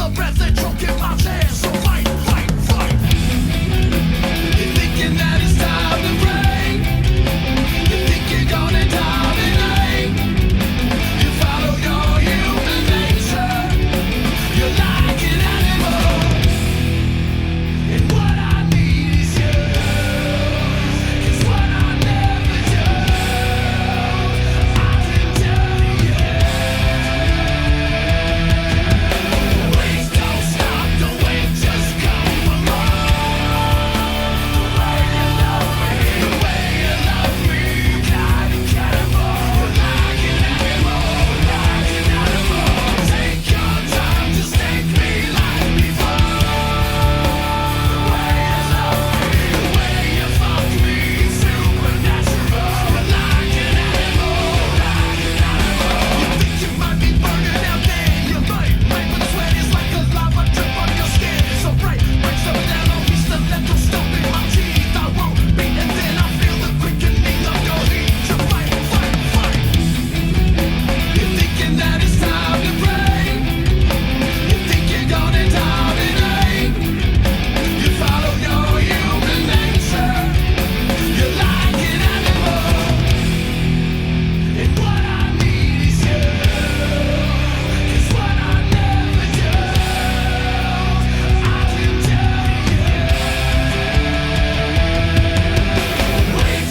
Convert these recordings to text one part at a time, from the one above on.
the breath and choke in my chest. So fight, fight, fight. You're thinking that it's time to break. You think you're gonna dominate. You follow your human nature. You're like an animal. And what I need is you. 'Cause what I never do, I can tell you. Please don't stop, don't wait, just come along. The way you love me, the way you love me, you got a cannibal. You're like an animal, like an animal. Take your time, just take me like before. The way you love me, the way you fuck me, supernatural. You're like an animal, like an animal. You think you might be burning out there, you might, but the sweat is like a lava drip on your skin. So break some down on me, stiletto stomping my teeth. I won't beat, and then I feel the quickening of your heat. You fight, fight, fight. You're thinking that it's time to break. You think you're gonna dominate. You follow your human nature. You're like an animal. And what I need is you. 'Cause what I never do, I can tell you. Wait,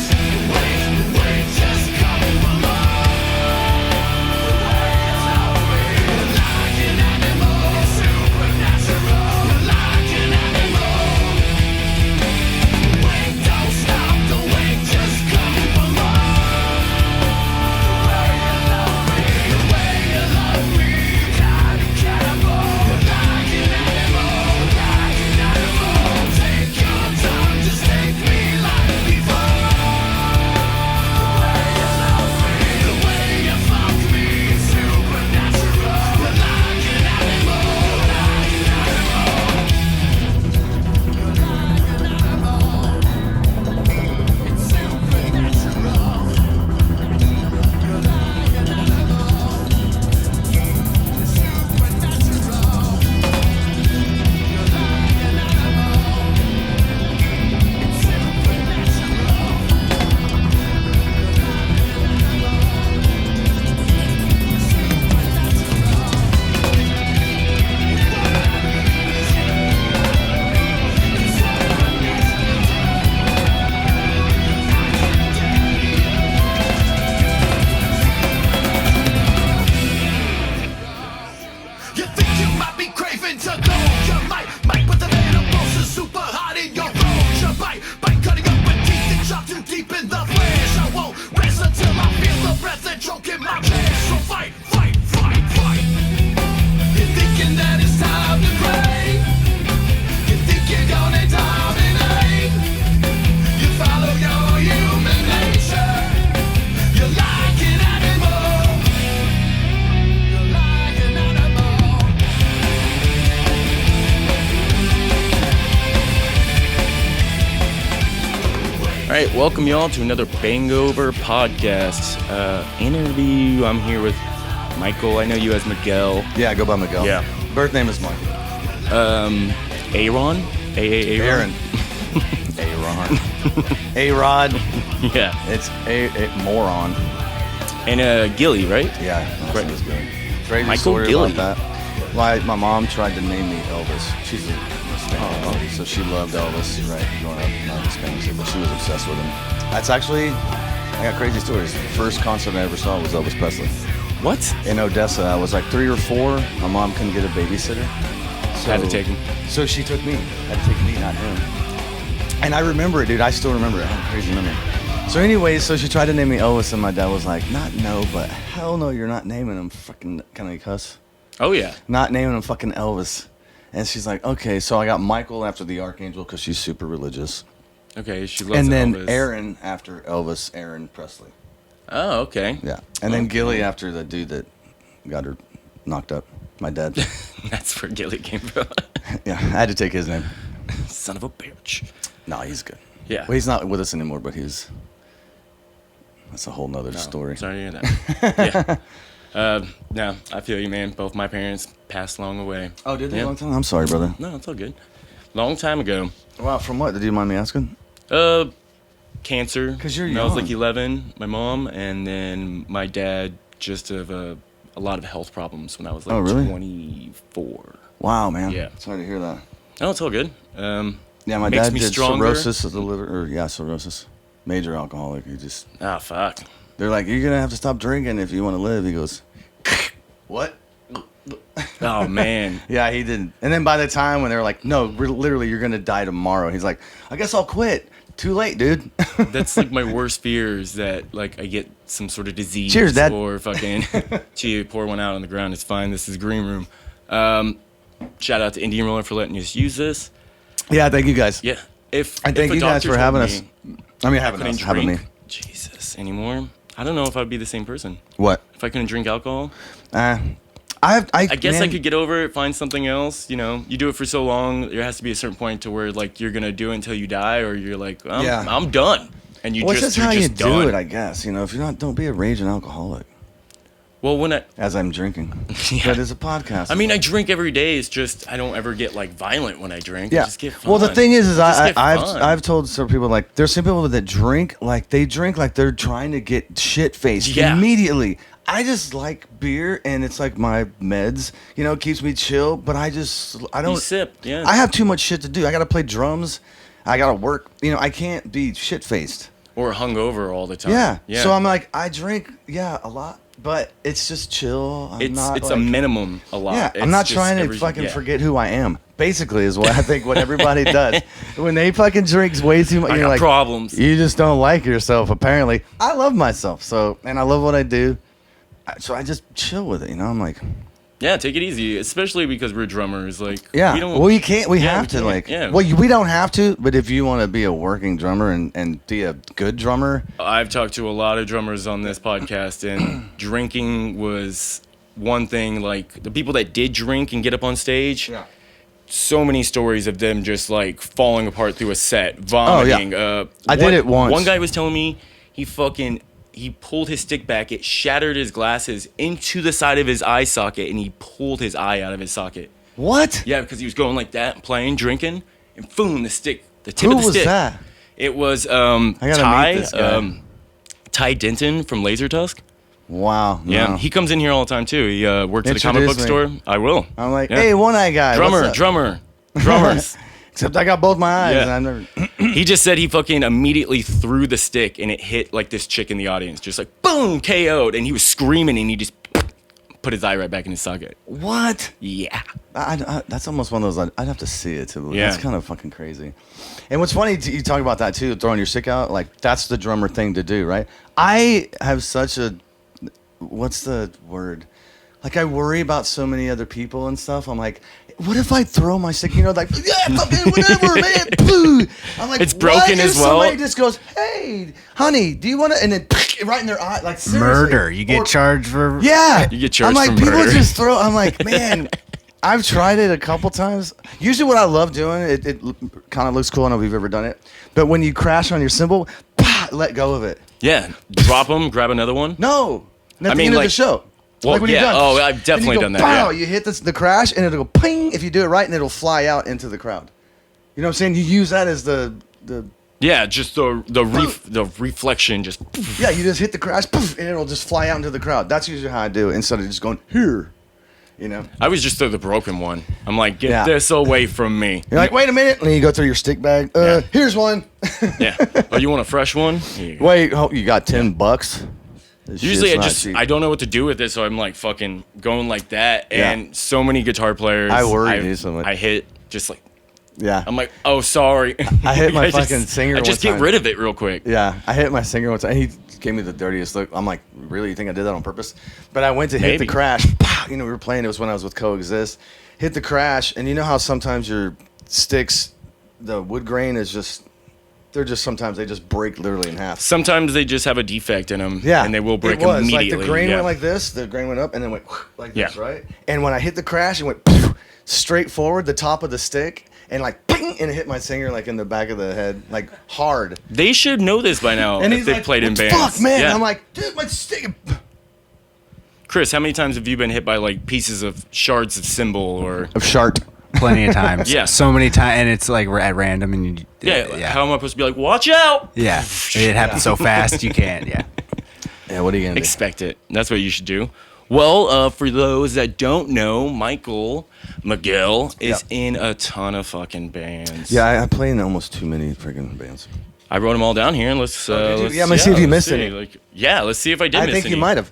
wait, wait, just come along. The way you love me, you're like an animal, supernatural. You're like an animal. Wait, don't stop, don't wait, just come along. The way you love me, the way you love me, you got a cannibal. You're like an animal, like an animal. Take your time, just take me like before. The way you love me, the way you fuck me, supernatural. You're like an animal, like an animal. You're like an animal. It's supernatural. You're like an animal. It's supernatural. You're like an animal. It's supernatural. You think you might be craving to go. You might, but the animals is super hot in your throat. You bite, cutting up my teeth and chop too deep in the flesh. I won't rest until I feel the breath and choke in my chest. So fight, fight, fight, fight. You're thinking that it's time to break. You think you're gonna dominate. You follow your human nature. You're like an animal. You're like an animal. All right, welcome y'all to another BANGover podcast interview. I'm here with Michael. I know you as Miguel. Yeah, I go by Miguel. Yeah. Birth name is Michael. Aaron. Aaron. Aaron. A-Rod. Yeah. It's a moron. And Gilly, right? Yeah, that's Right. what it's good. Crazy Michael story Gilly. about that. My mom tried to name me Elvis. She's a Hispanic lady, so she loved Elvis, right, growing up, not Hispanic, but she was obsessed with him. That's actually, I got crazy stories. The first concert I ever saw was Elvis Presley. What? In Odessa. I was like 3 or 4. My mom couldn't get a babysitter. So, Had to take him. So she took me. Had to take me, not him. And I remember it, dude. I still remember it. I have a crazy memory. So anyways, so she tried to name me Elvis, and my dad was like, no, but hell no, you're not naming him fucking, can I cuss? Oh, yeah. Not naming him fucking Elvis. And she's like, okay, so I got Michael after the Archangel because she's super religious. Okay, she loves And then Elvis. Aaron after Elvis, Aaron Presley. Oh, okay. Yeah. And then Gilly after the dude that got her knocked up, my dad. That's where Gilly came from. Yeah, I had to take his name. Son of a bitch. No, he's good. Yeah. Well, he's not with us anymore, but he's... That's a whole nother story. Sorry to hear that. Yeah. No, I feel you, man. Both my parents passed long away. Oh, did they? Yeah. Long time? I'm sorry, brother. No, it's all good. Long time ago. Wow, from what? Did you mind me asking? Cancer. 'Cause you're When I was young. like 11, my mom, and then my dad just of a lot of health problems when I was like Oh, really? 24. Wow, man. Yeah. Sorry to hear that. No, it's all good. Yeah, my Makes dad me did stronger. cirrhosis of the liver, cirrhosis. Major alcoholic. He just, Ah, fuck. they're like, you're gonna have to stop drinking if you want to live. He goes, what? Oh, man. Yeah, he didn't. And then by the time when they're like, no, literally, you're gonna die tomorrow. He's like, I guess I'll quit. Too late, dude. That's like my worst fear is that like I get some sort of disease. Cheers, Dad. Or fucking, gee, pour one out on the ground. It's fine. This is green room. Shout out to Indian Roller for letting us use this. Yeah, thank you guys. Yeah. If I thank if a you guys doctor for told having me us. I mean, I having couldn't us, having me. drink Jesus anymore, I don't know if I'd be the same person. What? If I couldn't drink alcohol, I I guess I man, could get over it, find something else. You know, you do it for so long, there has to be a certain point to where like you're gonna do it until you die, or you're like, I'm done, and you Well, it's just just how you're you just do done. it, I guess. You know, if you're not, don't be a raging alcoholic. Well, when As I'm drinking. Yeah. That is a podcast. I mean, I drink every day. It's just I don't ever get like violent when I drink. yeah. I just get fun. Well, the thing is I just get I've fun. I've told some people like there's some people that drink like they're trying to get shit faced Yeah. immediately. I just like beer and it's like my meds. You know, it keeps me chill. But I don't. You sip, yeah. I have too much shit to do. I got to play drums. I got to work. You know, I can't be shit faced. or hungover all the time. Yeah. So I'm like, I drink, a lot, but it's just chill. It's not a like, minimum a lot. Yeah, It's I'm not just trying to every- fucking yeah. forget who I am. Basically, is what I think what everybody does when they fucking drinks way too much. I You're got like, problems. you just don't like yourself. Apparently, I love myself. So, and I love what I do. So I just chill with it. You know, I'm like, Yeah, take it easy, especially because we're drummers. Like, yeah. we don't. Well, you can't. We Yeah, have we to can't, like. yeah. Well, we don't have to. But if you want to be a working drummer and be a good drummer, I've talked to a lot of drummers on this podcast, and drinking was one thing. Like the people that did drink and get up on stage. yeah. So many stories of them just like falling apart through a set, vomiting. I did it once. One guy was telling me he pulled his stick back, it shattered his glasses into the side of his eye socket, and he pulled his eye out of his socket. What? Yeah, because he was going like that, playing, drinking, and boom, the tip Who of the was stick. that? It was gotta Ty, meet this guy. Ty Denton from Laser Tusk. Wow. Yeah, no. he comes in here all the time too. He works at a comic book Introduce me. store. I will. I'm like, Yeah. hey, one eye guy. what's up?" drummers. Except I got both my eyes. Yeah. And I've never. He just said he fucking immediately threw the stick and it hit like this chick in the audience, just like boom, KO'd, and he was screaming and he just put his eye right back in his socket. What? Yeah. That's almost one of those. I'd have to see it too. Yeah. That's kind of fucking crazy. And what's funny, you talk about that too, throwing your stick out. Like that's the drummer thing to do, right? I have such a, what's the word? Like I worry about so many other people and stuff. I'm like, what if I throw my stick? You know, like yeah, fucking whatever, man. Boo. I'm like, It's broken what if as well? Somebody just goes, hey, honey, do you want to? And then right in their eye, like seriously. Murder. You get Or- charged for. Yeah. You get charged I'm like, for people murder. just throw. I'm like, man, I've tried it a couple times. Usually what I love doing, it kind of looks cool. I don't know if you've ever done it. But when you crash on your cymbal, let go of it. Yeah. Drop them, grab another one. No. And at I the mean, end of the like- show. Well, when you're yeah. done. Oh, I've And definitely you go, done that. Pow, Yeah. you hit the crash and it'll go ping if you do it right and it'll fly out into the crowd. You know what I'm saying? You use that as the Yeah, just the reflection just yeah, you just hit the crash poof, and it'll just fly out into the crowd. That's usually how I do it instead of just going here. You know? I was just the broken one. I'm like, get Yeah. this away from me. You're like, wait a minute, and then you go through your stick bag. Yeah. Here's one. Yeah. Oh, you want a fresh one? Here you go. Wait, you got $10? This Usually shit's not cheap. I don't know what to do with it, so I'm like fucking going like that. Yeah. And so many guitar players. I worry, dude, so much. I hit just like, Yeah. I'm like, oh, sorry. I hit my I just- fucking singer I just one get time. rid of it real quick. Yeah, I hit my singer once, and he gave me the dirtiest look. I'm like, really? You think I did that on purpose? But I went to hit Maybe. the crash. Pow! You know, we were playing. It was when I was with Coexist. Hit the crash, and you know how sometimes your sticks, the wood grain is just, sometimes they just break literally in half. Sometimes they just have a defect in them. Yeah, And they will break it was. immediately. Like the grain yeah. went like this. The grain went up and then went like this, Yeah. right? And when I hit the crash, it went straight forward, the top of the stick, and like ping, and it hit my singer like in the back of the head, like hard. They should know this by now And if he's they've like, played in "What bands. the fuck, man!" Yeah. I'm like, dude, my stick. Chris, how many times have you been hit by like pieces of shards of cymbal or? Of shart. Plenty of times. Yeah. So many times, and it's like we're at random, and you. How am I supposed to be like, watch out? Yeah. It happens so fast you can't. Yeah. Yeah, what are you gonna do? Expect it. That's what you should do. Well, for those that don't know, Michael McGill is in a ton of fucking bands. Yeah, I play in almost too many freaking bands. I wrote them all down here, and let's. Let's Yeah, I'm gonna see if you missed see. any. Like, let's see if I did. I miss think any. you might have.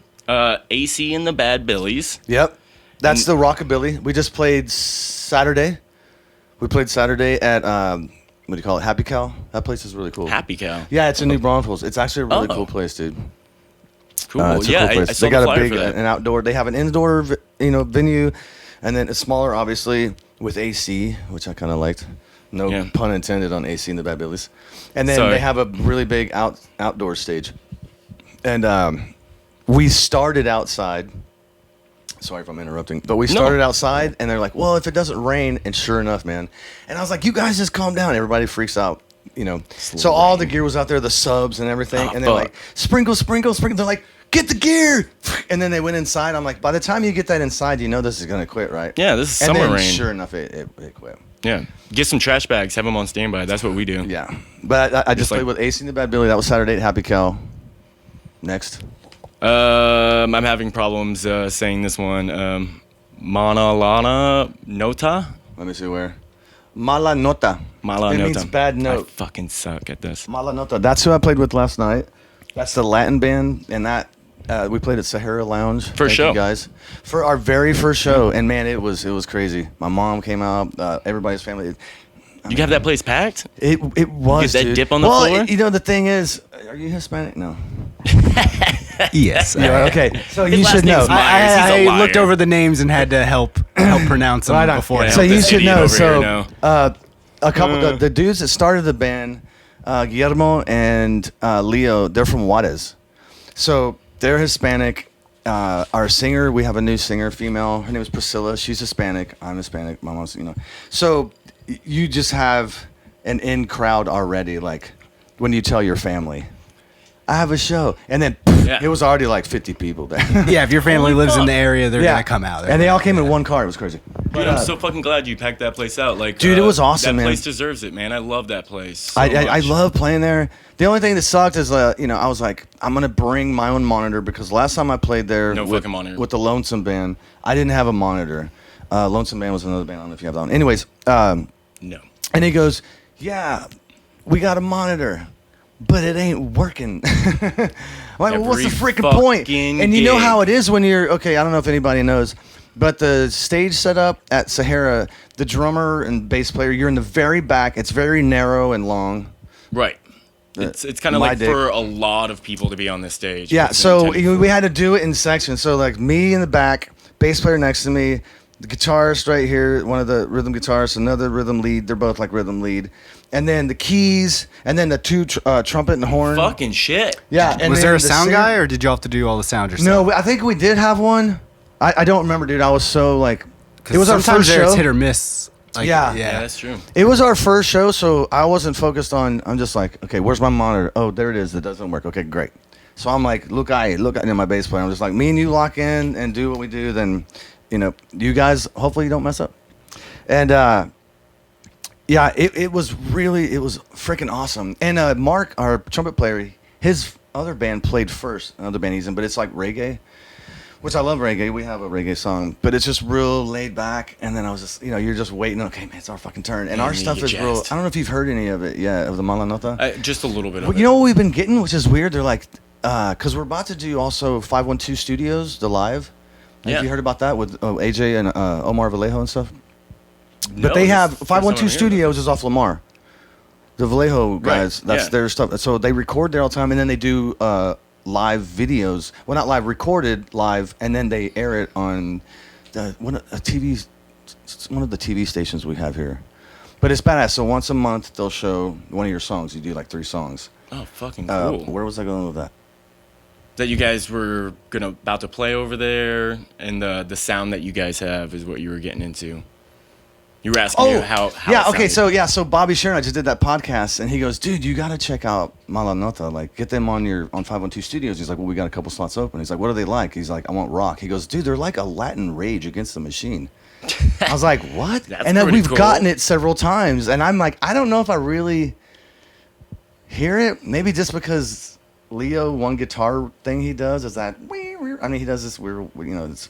AC and the Bad Billies. Yep. That's the Rockabilly. We just played Saturday. We played Saturday at what do you call it? Happy Cow. That place is really cool. Happy Cow. Yeah, it's in New Braunfels. It's actually a really Oh. cool place, dude. Cool. It's a cool place. I saw They got the a flyer big for that. an outdoor. They have an indoor, venue, and then a smaller, obviously, with AC, which I kind of liked. No pun intended on AC and the Bad Billies. And then Sorry. they have a really big outdoor stage. And we started outside. Sorry if I'm interrupting, but we started outside, and they're like, "Well, if it doesn't rain," and sure enough, man. And I was like, "You guys just calm down." Everybody freaks out, So all the gear was out there, the subs and everything, and they're like, "Sprinkle, sprinkle, sprinkle." They're like, "Get the gear!" And then they went inside. I'm like, by the time you get that inside, you know this is gonna quit, right? Yeah, this is and summer then, rain. Sure enough, it quit. Yeah. Get some trash bags. Have them on standby. That's what we do. Yeah, but I just like- played with AC and the Bad Billy. That was Saturday at Happy Cow. Next. I'm having problems saying this one. Mala Nota. Let me see where. Mala Nota. Mala It Nota. means bad note. I fucking suck at this. Mala Nota. That's who I played with last night. That's the Latin band, and that we played at Sahara Lounge. First Thank show. you guys, for our very first show, and man, it was crazy. My mom came out, everybody's family. You have that place packed? It was. Get that dude. dip on the floor? The thing is, are you Hispanic? No. Yes. Yeah, okay. So His you last should know. name's Myers. He's a I looked liar. over the names and had to help pronounce them Right on. before. Yeah. So you This should idiot know. over So here now. a couple the dudes that started the band, Guillermo and Leo, they're from Juarez. So they're Hispanic. Our singer, we have a new singer, female. Her name is Priscilla. She's Hispanic. I'm Hispanic. My mom's, So you just have an in crowd already, like when you tell your family, I have a show, and then it was already like 50 people there. Yeah, if your family Holy lives in fuck. the area, they're gonna come out. And they all came in one car. It was crazy. Dude, I'm so fucking glad you packed that place out. Like, Dude, it was awesome, that man. place deserves it, man. I love that place. So I much. love playing there. The only thing that sucked is, I was like, I'm gonna bring my own monitor because last time I played there No with, fucking monitor. with the Lonesome Band, I didn't have a monitor. Lonesome Band was another band. I don't know if you have that one. Anyways, No. and he goes, "Yeah, we got a monitor, but it ain't working." Like, well, what's the Every freaking point? fucking And you know gig. how it is when you're okay. I don't know if anybody knows, but the stage setup at Sahara, the drummer and bass player, you're in the very back. It's very narrow and long. Right. It's kind of my like dick. for a lot of people to be on this stage. Yeah, It's so intended we for- had to do it in sections. So like me in the back, bass player next to me, the guitarist right here, one of the rhythm guitarists, another rhythm lead. They're both like rhythm lead, and then the keys, and then the two trumpet and horn. Fucking shit. Yeah. And Was then there a the sound singer- guy, or did you have to do all the sound yourself? No, I think we did have one. I don't remember, dude. I was so like, it was our sometimes first it's show. hit or miss. Like, Yeah. Yeah, that's true. It was our first show, so I wasn't focused on. I'm just like, okay, where's my monitor? Oh, there it is. It doesn't work. Okay, great. So I'm like, look, and my bass player. I'm just like, me and you lock in and do what we do. Then, you guys, hopefully you don't mess up. And yeah, it was freaking awesome. And Mark, our trumpet player, his other band played first. Another band he's in, but it's like reggae. Which I love reggae. We have a reggae song, but it's just real laid back. And then I was just, you're just waiting. Okay, man, it's our fucking turn. And our you stuff get is real. jazzed. I don't know if you've heard any of it yet, of the Mala Nota. Just a little bit of Well, it. you know what we've been getting, which is weird? They're like, because we're about to do also 512 Studios, the live. Yeah. Have you heard about that with AJ and Omar Vallejo and stuff? No, But they this have is the first time I'm 512 hearing Studios is off Lamar. The Vallejo guys, that's yeah. their stuff. So they record there all the time, and then they do live videos. Well, not live, recorded live, and then they air it on one of the TV stations we have here. But it's badass. So once a month, they'll show one of your songs. You do like 3 songs. Oh, fucking cool. Where was I going with that? That you guys were about to play over there, and the sound that you guys have is what you were getting into. You were asking me how yeah, it okay, sounded. so Bobby Sharon, I just did that podcast, and he goes, dude, you gotta check out Mala Nota, like get them on 512 Studios. He's like, well, we got a couple slots open. He's like, what are they like? He's like, I want rock. He goes, dude, they're like a Latin Rage Against the Machine. I was like, what? That's and then pretty we've cool. gotten it several times, and I'm like, I don't know if I really hear it. Maybe just because Leo, one guitar thing he does is that, I mean, he does this weird, it's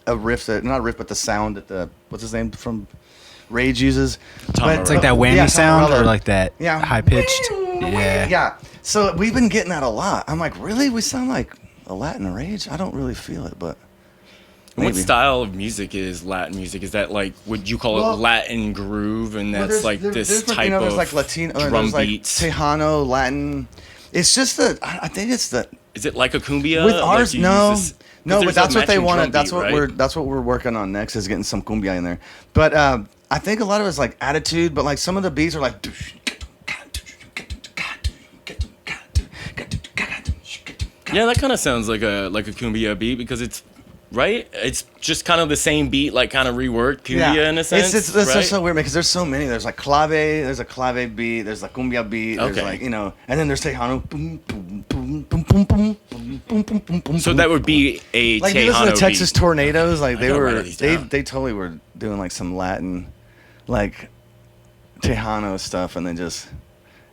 a riff that, not a riff, but the sound that what's his name from Rage uses. Tom It's like that whammy Yeah, Tom sound Morello. or like that Yeah. high pitched. Yeah. Yeah. So we've been getting that a lot. I'm like, really? We sound like a Latin Rage? I don't really feel it, but What maybe. style of music is Latin music? Is that like, would you call Well- it Latin groove? And Well, that's there's- like there's this different, type there's of like Latino, drum there's like beats. Tejano, Latin. It's just that I think it's the Is it like a cumbia? with Like ours. you No, use this- 'cause no, but there's a that's what they matching wanted. drum That's beat, what right? that's what we're working on next is getting some cumbia in there. But I think a lot of it's like attitude. But like some of the beats are like. Yeah, that kind of sounds like a cumbia beat because it's right. It's just kind of the same beat, like kind of reworked cumbia in a sense. It's right? just so weird because there's so many. There's like clave, there's a clave beat, there's a cumbia beat, there's Okay. like and then there's Tejano. Boom, boom, boom, boom, boom, boom, boom, boom, boom, boom, boom. So that would be a like you listen Tejano to Texas beat. Tornadoes, like they gotta were write these down. they totally were doing like some Latin, like Tejano stuff, and then just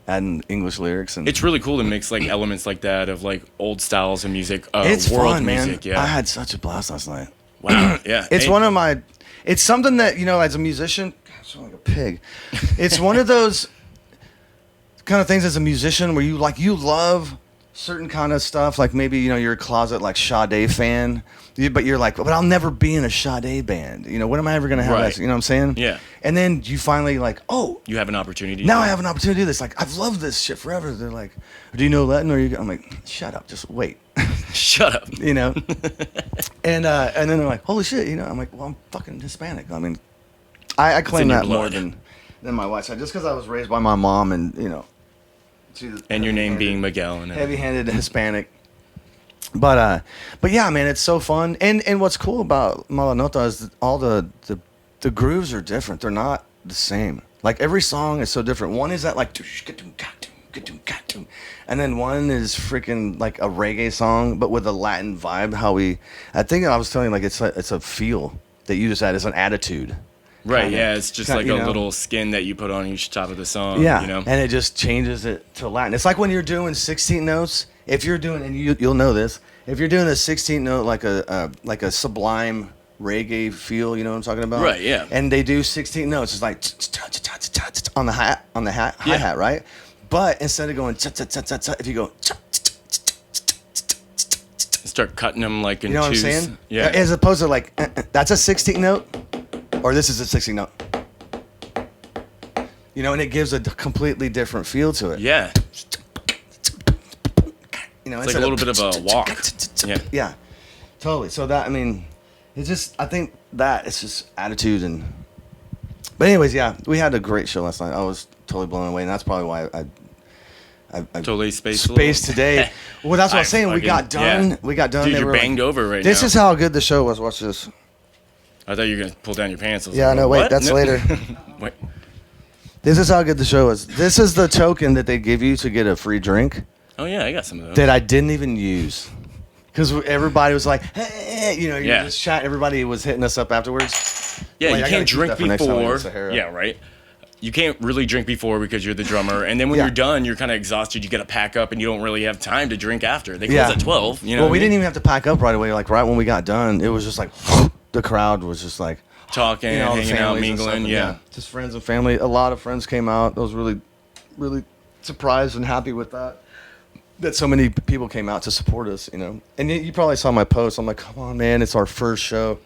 adding English lyrics and It's really cool to mix like elements like that of like old styles of music, it's world fun, music. man. Yeah, I had such a blast last night. wow. Yeah, It's Hey, one of my. It's something that as a musician, I sound like a pig. It's one of those kind of things as a musician where you love certain kind of stuff. Like maybe you're a closet like Sade fan, but you're like, but I'll never be in a Sade band. When am I ever gonna have Right. that? You know what I'm saying? Yeah. And then you finally like, oh, You have an opportunity. now I have an opportunity to do this. Like I've loved this shit forever. They're like, do you know Latin? Or I'm like, shut up, just wait. Shut up. And then they're like, holy shit, I'm like, well, I'm fucking Hispanic. I mean, I claim in your that more blood. than my wife's side, just because I was raised by my mom and she's And your name being Miguel and everything. heavy-handed Hispanic. But yeah, man, it's so fun. And what's cool about Mala Nota is that all the grooves are different. They're not the same. Like every song is so different. One is that like, and then one is freaking like a reggae song, but with a Latin vibe. I think I was telling you, like it's a feel that you just add. It's an attitude. Right, kinda. yeah, it's just like a little skin that you put on each top of the song. Yeah, You know? and it just changes it to Latin. It's like when you're doing 16 notes. If you're doing, and you'll know this, if you're doing a 16 note like a sublime reggae feel, you know what I'm talking about? Right, yeah. And they do 16 notes. It's like on the hi-hat, right? But instead of going if you go, Start cutting them like in you know what I'm twos. saying? Yeah. As opposed to like that's a 16 note, or this is a 16 note. And it gives a completely different feel to it. Yeah. It's like a little bit of a walk. Yeah. Yeah, totally. So that, I mean, it's just, I think that it's just attitude but anyways, yeah, we had a great show last night. I was totally blown away, and that's probably why I Totally spaced a spaced little. today. Well, that's what I was saying. We fucking- got done. yeah. We got done. Dude, They you're were like, banged over right This now. is how good the show was. Watch this. I thought you were going to pull down your pants. I was Yeah, like, no, wait, what? that's No. later. Wait. This is how good the show was. This is the token that they give you to get a free drink Oh, yeah, I got some of those. that I didn't even use. Because everybody was like, hey, you're Yeah. just chatting. Everybody was hitting us up afterwards. Yeah, Like, you I can't gotta keep drink that for next time we go to before. Sahara. Yeah, right. You can't really drink before because you're the drummer, and then when Yeah. you're done, you're kind of exhausted. You got to pack up, and you don't really have time to drink after. They close Yeah. at 12. You know, Well, what we I mean? didn't even have to pack up right away. Like right when we got done, it was just like the crowd was just like talking, all the hanging out, families and stuff, mingling. and Yeah. just friends and family. A lot of friends came out. I was really, really surprised and happy with that. That so many people came out to support us, And you probably saw my post. I'm like, come on, man, it's our first show.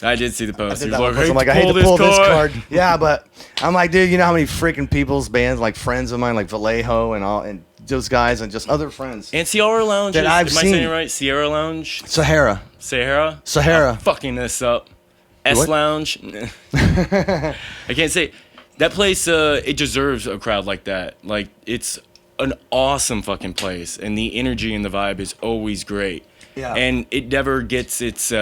I did see the I post. did He that was one post. I'm like, like, I hate to pull this card. card. Yeah, but I'm like, dude, you know how many freaking people's bands, like friends of mine, like Vallejo and those guys, and just other friends. And Sierra Lounge. That Am I've I saying seen. it right? Sierra Lounge. Sahara. Sahara. Sahara. I'm fucking this up. S What? Lounge. I can't say that place. It deserves a crowd like that. Like it's an awesome fucking place, and the energy and the vibe is always great. Yeah. And it never gets its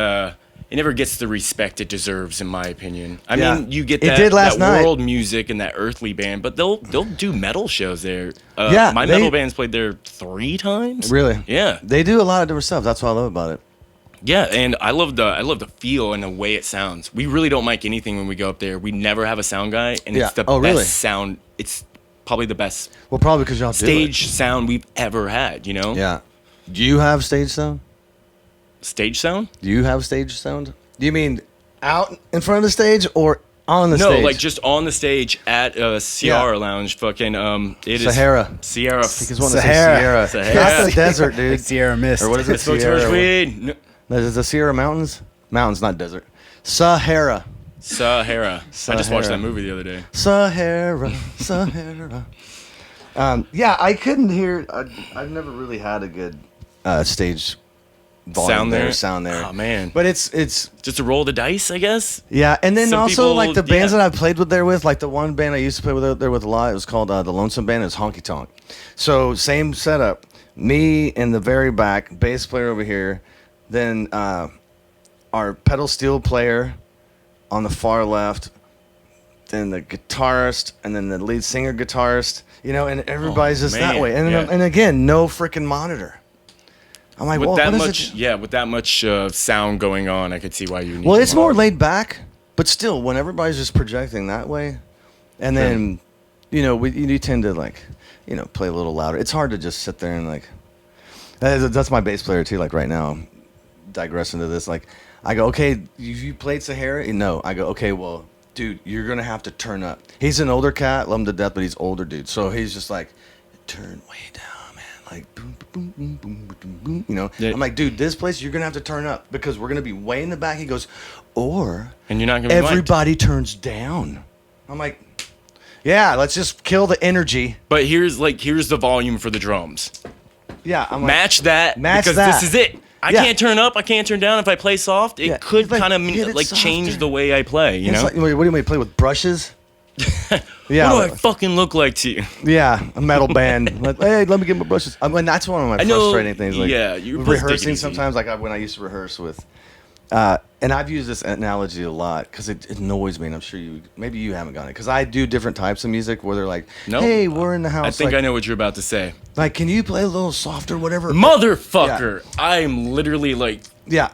it never gets the respect it deserves, in my opinion. I Yeah. mean, you get It that, did last that night. world music and that earthly band, but they'll do metal shows there. Yeah, my they- metal band's played there 3 times. Really? Yeah, They do a lot of different stuff. That's what I love about it. yeah, and I love the feel and the way it sounds. We really don't mic anything when we go up there. We never have a sound guy, and Yeah. it's the Oh, best really? sound. It's probably the best Well, probably because y'all do stage sound we've ever had. You know? it. Yeah. Do you have stage sound? Stage sound. Do you have stage sound? Do you mean out in front of the stage or on the No, stage? like just on the stage at Sierra Lounge. Fucking it is Sahara. Sierra. I think it's one that Sahara. says Sierra. Sahara. That's the desert, dude. Like Sierra Mist. Or what is it? I smoked too much Sierra. weed. No, Is it the Sierra Mountains? Mountains, not desert. Sahara. Sahara. I just watched Sahara. that movie the other day. Sahara. Sahara. Yeah, I couldn't hear. I've never really had a good stage volume sound there. Oh man. But it's Just to roll the dice, I guess. yeah, and then Some also people- like the bands yeah. that I played with there with, like the one band I used to play with there with a lot, it was called the Lonesome Band. It was Honky Tonk. So same setup, me in the very back, bass player over here, then our pedal steel player on the far left, then the guitarist, and then the lead singer guitarist. You know, and everybody's just that man, way. And yeah. and again, no freaking monitor. I'm like, With well, that what is much, it? yeah, with that much sound going on, I could see why you need. Well, it's more more laid back, but still, when everybody's just projecting that way, and then, you know, you tend to like, you know, play a little louder. It's hard to just sit there and like. That's my bass player too. Like right now, digress into this. Like, I go, okay, you played Sahara? No. I go, okay, well, dude, you're gonna have to turn up. He's an older cat, love him to death, but he's older, dude. So he's just like, turn way down, man. Like, boom, boom, boom, boom, boom, boom. You know, Yeah. I'm like, dude, this place you're gonna have to turn up because we're gonna be way in the back. He goes, or and you're not gonna be mic'd. everybody turns down. I'm like, yeah, let's just kill the energy. But here's the volume for the drums. Yeah, I'm like, Match that match because that. this is it. I Yeah. can't turn up. I can't turn down. If I play soft, it Yeah, could like, kind of get it like change softer. the way I play. You it's know. like, what do you mean, play with brushes? Yeah, What do I fucking look like to you? yeah, a metal band. Like, hey, let me get my brushes. I mean, that's one of my I know, frustrating things. Like, yeah, you're with supposed to take it rehearsing easy. sometimes. Like when I used to rehearse with, and I've used this analogy a lot because it annoys me, and I'm sure maybe you haven't gotten it because I do different types of music where they're like, No. hey, we're in the house. I think like, I know what you're about to say. Like, can you play a little softer, whatever? Motherfucker! I'm literally like Yeah.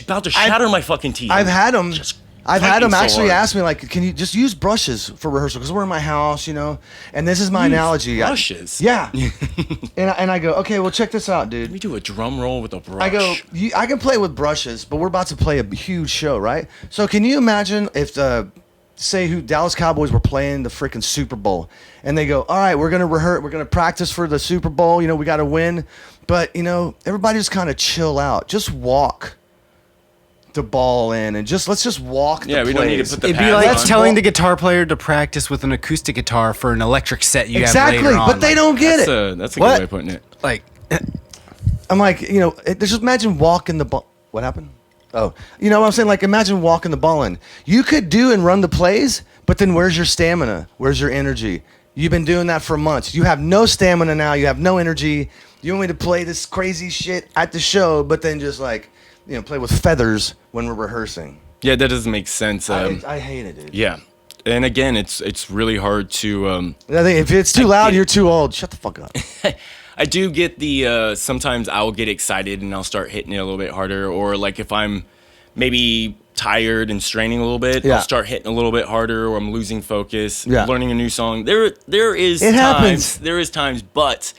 about to shatter my fucking teeth. I've had them. Just I've had them fighting so actually hard. ask me like, "Can you just use brushes for rehearsal?" Because we're in my house, you know. And this is my analogy. brushes? Yeah. and I go, okay, well, check this out, Let me dude. do a drum roll with a brush. I go, I can play with brushes, but we're about to play a huge show, right? So can you imagine if say who Dallas Cowboys were playing the freaking Super Bowl, and they go, all right, we're gonna rehearse, we're gonna practice for the Super Bowl. You know, we got to win, but you know, everybody just kind of chill out, just walk the ball in, and let's just walk. Yeah, the we don't need to plays. put the It'd be pads like on. telling the guitar player to practice with an acoustic guitar for an electric set you Exactly, have later on. but they don't get That's it. that's a What? good way of putting it. Like, I'm like, you know, just imagine walking the ball. What happened? Oh, you know what I'm saying? Like, imagine walking the ball in. You could do and run the plays, but then where's your stamina? Where's your energy? You've been doing that for months. You have no stamina now. You have no energy. You want me to play this crazy shit at the show, but then just like, you know, play with feathers when we're rehearsing. Yeah, that doesn't make sense. I hate it, dude. Yeah, and again, it's really hard to. I think if it's too loud, you're too old. Shut the fuck up. I do get the sometimes I'll get excited and I'll start hitting it a little bit harder, or like if I'm maybe tired and straining a little bit, Yeah. I'll start hitting a little bit harder, or I'm losing focus, Yeah. learning a new song. There is It times, happens. there is times, but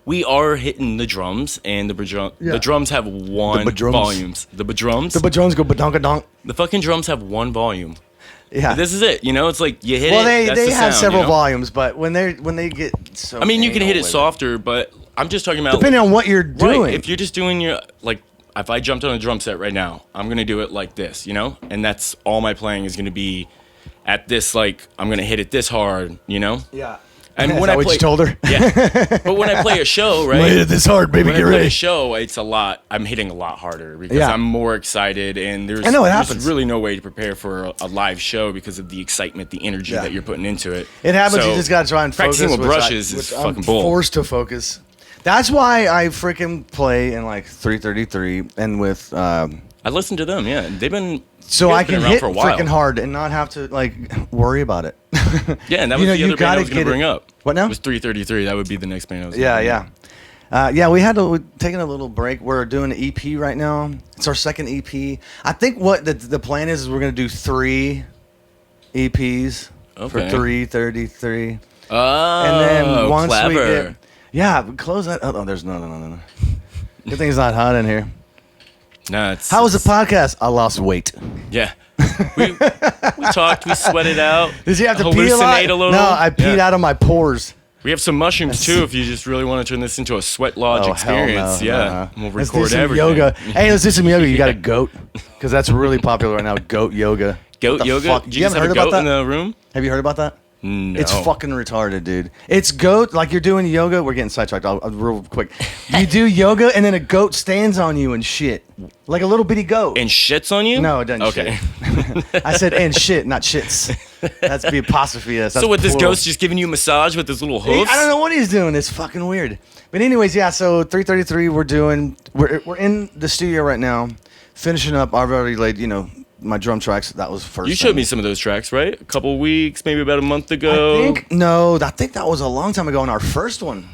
we are hitting the drums, and Yeah. the drums have one ba-drums. volumes. The ba-drums, The Jones go badonka-donk. the fucking drums have one volume. Yeah. This is it, you know. It's like you hit Well, it. That's they the have sound, several you know? volumes, but when they get so. I mean, you can hit anal it with softer, but I'm just talking about depending on what you're doing. Right. If you're just doing your like, if I jumped on a drum set right now, I'm gonna do it like this, you know, and that's all my playing is gonna be at this. Like, I'm gonna hit it this hard, you know. Yeah. And Is when that I what play, you told her? yeah. But when I play a show, right? Hit it this hard, baby. When Get I play ready. a show, it's a lot. I'm hitting a lot harder because Yeah. I'm more excited, and there's I know, it there's happens. really no way to prepare for a live show because of the excitement, the energy Yeah. that you're putting into it. It happens. So, You just gotta try and focus. practicing with which brushes is which fucking I'm bull. forced to focus. That's why I freaking play in like 333 and with I listened to them. Yeah, they've been So you guys I been can around hit for a while. freaking hard and not have to like worry about it. Yeah, and that was the other band I was going to bring up. What now? It was 333. That would be the next band I was. Yeah, gonna yeah. Yeah, we're taking a little break. We're doing an EP right now. It's our second EP. I think what the plan is we're going to do 3 EPs for Okay. 333. Oh, And then once clever. we get... Yeah, close that... Oh, there's no. Good thing it's not hot in here. No, it's How was the podcast? I lost weight. Yeah, we talked. We sweated out. Did you have to pee a lot? hallucinate a little? No, I peed out of my pores. We have some mushrooms too. If you just really want to turn this into a sweat lodge experience, hell no, yeah, no. we'll Let's do record some everything. yoga. Hey, let's do some yoga. You got a goat? Because that's really popular right now. Goat yoga. Goat What the yoga. fuck? Did you just have a goat in the room? Have you heard about that? No. It's fucking retarded, dude. It's goat, like you're doing yoga. We're getting sidetracked. I'll real quick. You do yoga, and then a goat stands on you and shit. Like a little bitty goat. And shits on you? No, it doesn't Okay. shit. I said and shit, not shits. That's the apostrophe S. So That's what, this plural. ghost just giving you a massage with his little hoofs? I don't know what he's doing. It's fucking weird. But anyways, yeah, so 333 we're in the studio right now, finishing up. I've already laid, my drum tracks. That was first. You showed me some of those tracks, right? A couple weeks, maybe about a month ago. I think that was a long time ago on our first one.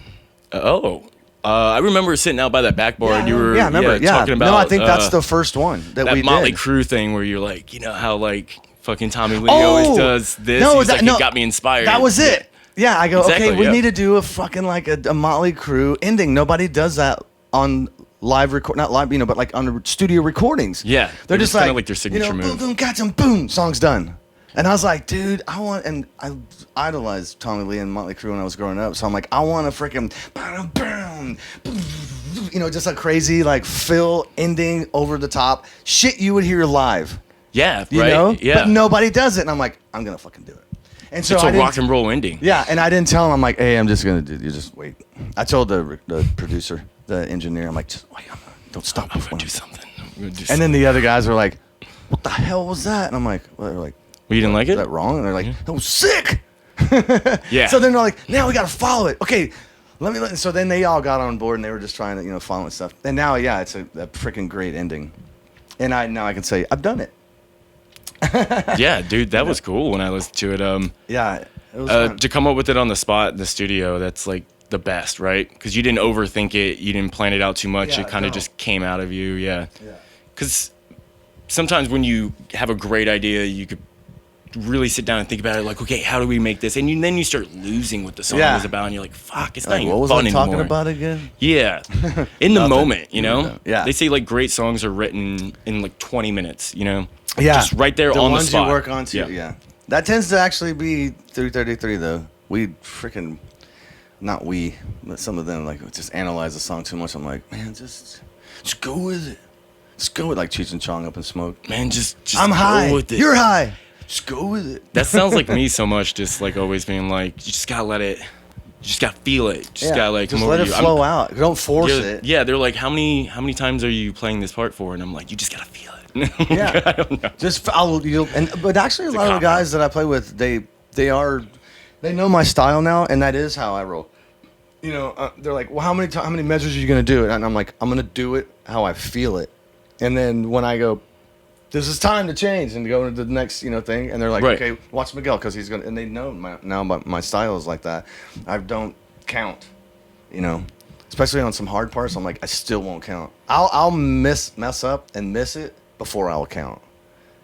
I remember sitting out by that backboard. You were I remember. talking about. No, I think that's the first one that we Motley did. Crue thing where you're like, you know how like fucking Tommy Lee always does this. He's like, it got me inspired. That was it. Yeah, I go, Exactly, okay, we yeah. need to do a fucking like a Motley Crue ending. Nobody does that on live record, not live, but like on studio recordings. Yeah, they're it just was kinda like like their signature boom, move. boom, catch 'em, boom, song's done. And I was like, dude, I idolized Tommy Lee and Motley Crue when I was growing up. So I'm like, I want to freaking, just a crazy like fill ending over the top shit you would hear live. Yeah, You right. know? Yeah, But nobody does it. And I'm like, I'm going to fucking do it. And so it's I a didn't- rock and roll ending. Yeah, and I didn't tell him. I'm like, hey, I'm just going to do you just wait. I told the producer, the engineer, I'm like, just wait. Don't stop. I'm before gonna I'm do something. And then the other guys were like, what the hell was that? And I'm like, well, they're like, well, you didn't like is it? that wrong? And they're like, that was sick. Yeah. So then they're like, now we got to follow it. Okay, so then they all got on board and they were just trying to, follow and stuff. And now, yeah, it's a freaking great ending. And now I can say, I've done it. Yeah, dude, that was cool when I listened to it. Yeah, it was fun. To come up with it on the spot in the studio, that's like the best, right? Because you didn't overthink it, you didn't plan it out too much. Yeah, It kind of no. just came out of you, yeah. Yeah. Because sometimes when you have a great idea, you could really sit down and think about it. Like, okay, how do we make this? And then you start losing what the song Yeah. is about, and you're like, fuck, it's not Like, even what was fun I talking anymore. about again? Yeah, in the Nothing. moment, you know. Yeah. They say like great songs are written in like 20 minutes, you know. Yeah, just right there the on the ones spot. you work on too. Yeah. That tends to actually be 333 though. We freaking, not we, but some of them like just analyze the song too much. I'm like, man, just go with it. Just go with like Cheech and Chong Up in Smoke. Man, just I'm go high. with it. You're high. Just go with it. That sounds like me so much. Just like always being like, you just gotta let it. You just gotta feel it. Just gotta like just come let over it you. flow out. Don't force Yeah, it. yeah, they're like, how many times are you playing this part for? And I'm like, you just gotta feel it. Yeah. I don't know. But actually, a lot of the cop-out. guys that I play with, they know my style now, and that is how I roll. They're like, well, how many measures are you gonna do it? And I'm like, I'm gonna do it how I feel it. And then when I go, this is time to change and go into the next, thing. And they're like, Right. okay, watch Miguel because he's gonna. And they know my style is like that. I don't count, especially on some hard parts. I'm like, I still won't count. I'll mess up and miss it before I'll count.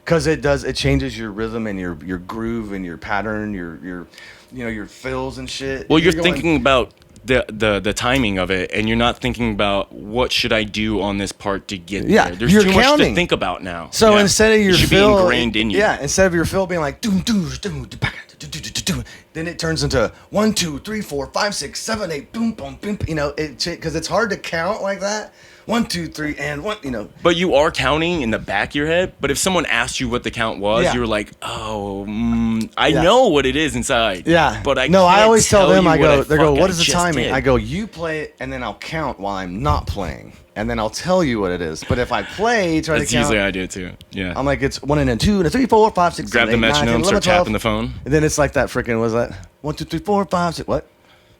Because it changes your rhythm and your groove and your pattern, your fills and shit. Well, you're going- thinking about the timing of it, and you're not thinking about what should I do on this part to get Yeah, there. There's you're too much counting. to think about now. So Yeah. instead of your it should fill, be ingrained in you. Yeah, instead of your fill being like doom doom doom, then it turns into 1 2 3 4 5 6 7 8 boom boom boom. Because it's hard to count like that. 1 2 3 and 1. But you are counting in the back of your head. But if someone asked you what the count was, Yeah. you're like, oh, I Yeah. know what it is inside. Yeah, But I no. can't I always tell them. you I what go. They go. fuck What I is the just timing? did." I go. You play it, and then I'll count while I'm not playing, and then I'll tell you what it is. But if I play, try That's to count. usually I do it too. Yeah. I'm like, it's 1 and then 2 and a 3 4 5 6 Grab 7 the 8 9 10 metronome, 11 start 12. tapping the phone. And then it's like that freaking. What's that? 1 2 3 4 5 6. What?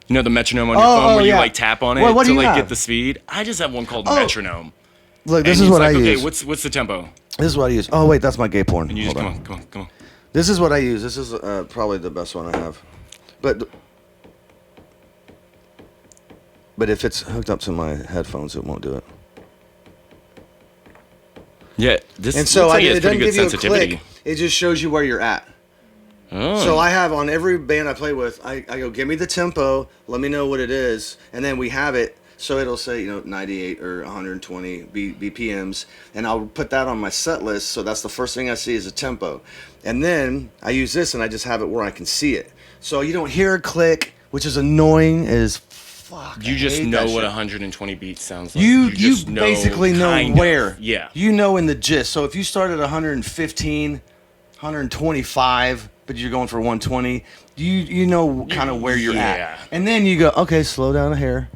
You know the metronome on your Oh, phone where yeah. you like tap on it What do to you like have? get the speed? I just have one called Oh. metronome. Look, this And is he's what like, I okay, use. what's the tempo? This is what I use. Oh wait, that's my gay porn. And you just Hold come on. on. This is what I use. This is probably the best one I have. But if it's hooked up to my headphones, it won't do it. Yeah, this And so looks like it it has pretty doesn't good give you a sensitivity. click. It just shows you where you're at. Oh. So I have on every band I play with, I go, give me the tempo, let me know what it is, and then we have it. So it'll say, 98 or 120 BPMs, and I'll put that on my set list. So that's the first thing I see is a tempo. And then I use this, and I just have it where I can see it. So you don't hear a click, which is annoying as fuck. You I just hate know that what shit. 120 beats sounds like. You just basically know kind of. where. Yeah. You know in the gist. So if you start at 115, 125, but you're going for 120, you know kind of where you're Yeah. at. And then you go, okay, slow down a hair.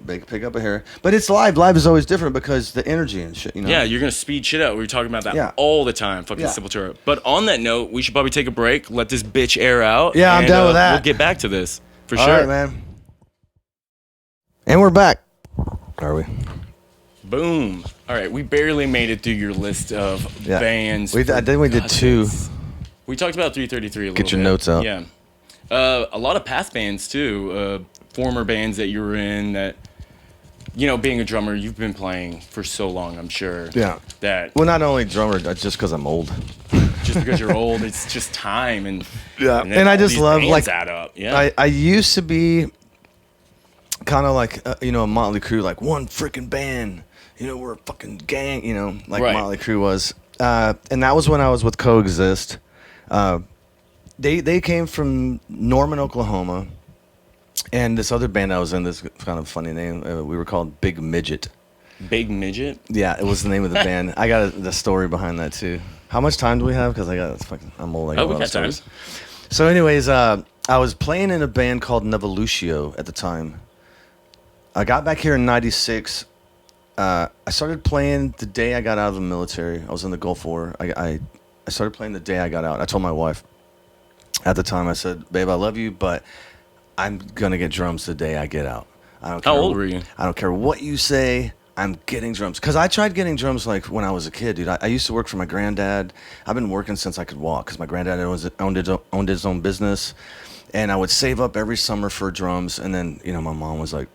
Pick up a hair. But it's live. Live is always different because the energy and shit, Yeah, you're going to speed shit up. We were talking about that Yeah. all the time. Fucking Yeah. Sepultura. But on that note, we should probably take a break, let this bitch air out. Yeah, I'm and, done with that. We'll get back to this. For All sure. right, man. And we're back. Are we? Boom. All right, we barely made it through your list of Yeah. bands. I think we did God's two. sakes. We talked about 333 a little Get your bit. notes out. Yeah. A lot of past bands, too. Former bands that you were in that, being a drummer, you've been playing for so long, I'm sure. Yeah. That Well, not only drummer, that's just because I'm old. just because you're old, it's just time. And Yeah. then And I all just these love, bands like, add up. Yeah. I used to be kind of like, a Motley Crue, like one freaking band. We're a fucking gang, like Right. Motley Crue was. And that was when I was with Coexist. They came from Norman, Oklahoma. And this other band I was in, this kind of funny name, we were called Big Midget. Big Midget? Yeah, it was the name of the band. I got the story behind that too. How much time do we have? Because I'm old. I got a Oh, we lot got of time. stories. So, anyways, I was playing in a band called Nevolucio at the time. I got back here in '96. I started playing the day I got out of the military. I was in the Gulf War. I started playing the day I got out. I told my wife at the time, I said, babe, I love you, but I'm going to get drums the day I get out. I don't care. How old were you? I don't care what you say. I'm getting drums. Because I tried getting drums like when I was a kid, dude. I used to work for my granddad. I've been working since I could walk because my granddad owned his own business. And I would save up every summer for drums. And then, my mom was like,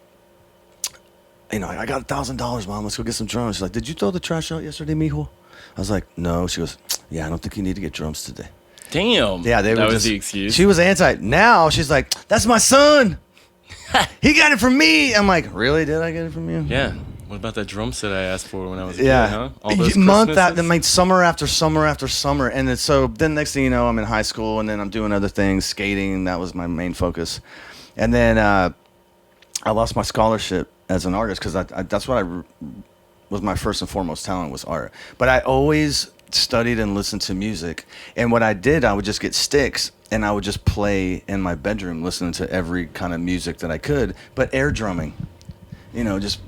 I got $1,000, Mom. Let's go get some drums. She's like, did you throw the trash out yesterday, mijo? I was like, no. She goes, yeah, I don't think you need to get drums today. Damn. Yeah, that was the excuse. She was anti. Now she's like, that's my son. He got it from me. I'm like, really? Did I get it from you? Yeah. What about that drum set I asked for when I was a Yeah. kid, huh? All those Summer after summer after summer. And then next thing you know, I'm in high school and then I'm doing other things, skating. That was my main focus. And then I lost my scholarship as an artist because that's what was my first and foremost talent was art. But I always studied and listened to music. And what I did, I would just get sticks and I would just play in my bedroom listening to every kind of music that I could, but air drumming. Just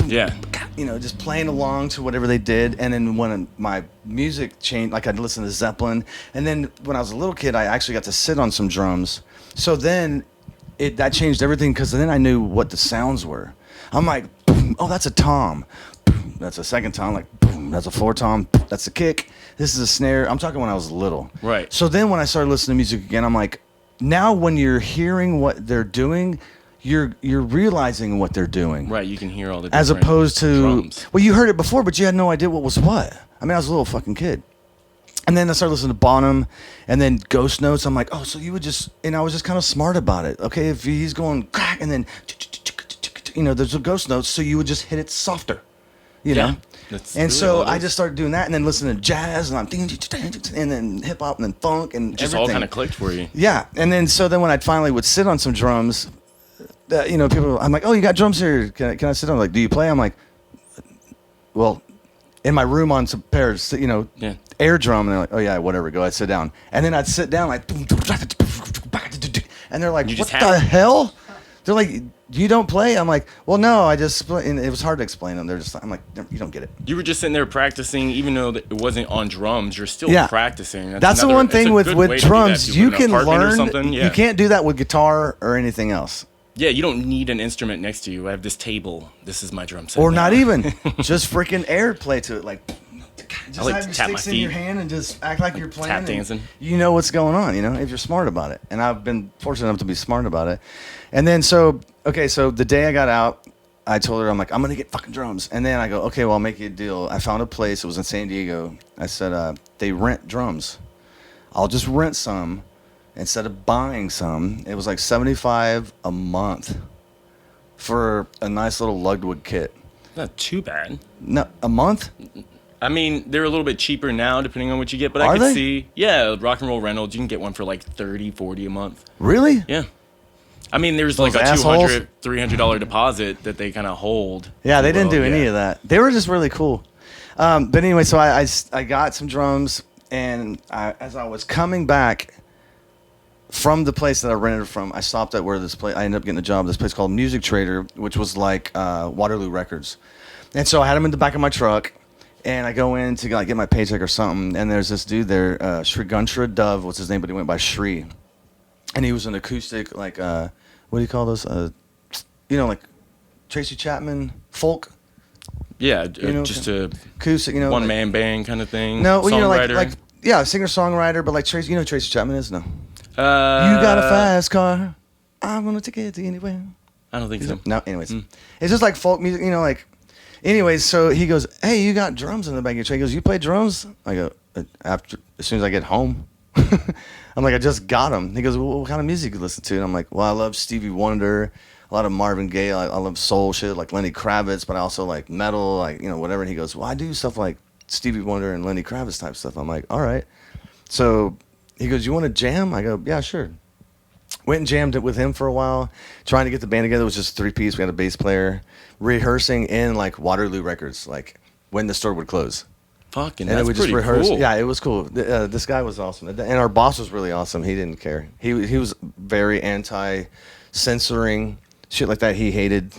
playing along to whatever they did. And then when my music changed, like I'd listen to Zeppelin. And then when I was a little kid, I actually got to sit on some drums. So then that changed everything because then I knew what the sounds were. I'm like, boom, oh, that's a tom. Boom, that's a second tom. Like, boom, that's a floor tom. That's a kick. This is a snare. I'm talking when I was little. Right. So then when I started listening to music again, I'm like, now when you're hearing what they're doing, you're realizing what they're doing. Right, you can hear all the As different opposed to, drums. well, you heard it before, but you had no idea what was what. I mean, I was a little fucking kid. And then I started listening to Bonham and then Ghost Notes. I'm like, oh, so you would just, and I was just kind of smart about it. Okay, if he's going crack and then, there's a Ghost Notes, so you would just hit it softer, know? That's And really so what it I is. just started doing that and then listening to jazz and and then hip hop and then funk and Just everything. all kind of clicked for you. Yeah, and then when I finally would sit on some drums, people, I'm like, oh, you got drums here? Can I sit on? Like, do you play? I'm like, well, in my room on some pairs, Yeah. air drum, and they're like, oh yeah, whatever, go ahead, sit down. And then I'd sit down like, and they're like, You what just the have it. hell? They're like, you don't play? I'm like, well, no, I just play. And it was hard to explain them. They're just, I'm like, you don't get it. You were just sitting there practicing, even though it wasn't on drums. You're still Yeah. practicing. That's the one thing with drums. You can learn learn. something. Yeah. You can't do that with guitar or anything else. Yeah, you don't need an instrument next to you. I have this table. This is my drum set. Or now. not even. Just freaking airplay to it. Like, just I like have to your tap my sticks in your feet. hand and just act like you're playing. Tap and dancing. You know what's going on, if you're smart about it. And I've been fortunate enough to be smart about it. And then, so the day I got out, I told her, I'm like, I'm going to get fucking drums. And then I go, okay, well, I'll make you a deal. I found a place. It was in San Diego. I said, they rent drums. I'll just rent some instead of buying some. It was like $75 a month for a nice little Lugwood kit. Not too bad. No, a month? I mean, they're a little bit cheaper now, depending on what you get. But Are I could they? see, yeah, Rock and Roll Reynolds, you can get one for like $30, $40 a month. Really? Yeah. I mean, there's Those like a assholes? $200, $300 deposit that they kind of hold. Yeah, they didn't do any Yeah. of that. They were just really cool. But anyway, so I got some drums, and as I was coming back from the place that I rented from, I stopped at where this place, I ended up getting a job, this place called Music Trader, which was like Waterloo Records. And so I had them in the back of my truck, and I go in to like get my paycheck or something, and there's this dude there, Shriguntra Dove was his name, but he went by Shri. And he was an acoustic, like, what do you call those? Like Tracy Chapman folk? Yeah, know, just a Acoustic, one-man band kind of thing. No, well, Songwriter. like singer-songwriter, but like Tracy, you know who Tracy Chapman is? No. You Uh, got a fast car. I'm gonna take it to anywhere. I don't think so. No, anyways. It's just like folk music, anyways, so he goes, hey, you got drums in the back of your truck. He goes, you play drums? I go, as soon as I get home. I'm like, I just got them. He goes, well, what kind of music you listen to? And I'm like, well, I love Stevie Wonder, a lot of Marvin Gaye. I love soul shit, like Lenny Kravitz, but I also like metal, like, whatever. And he goes, well, I do stuff like Stevie Wonder and Lenny Kravitz type stuff. I'm like, all right. So he goes, you want to jam? I go, yeah, sure. Went and jammed it with him for a while, trying to get the band together. It was just 3-piece. We had a bass player, rehearsing in like Waterloo Records, like when the store would close. Fucking, And that's then we just pretty rehearsed. cool. Yeah, it was cool. This guy was awesome, and our boss was really awesome. He didn't care. He was very anti-censoring shit like that. He hated,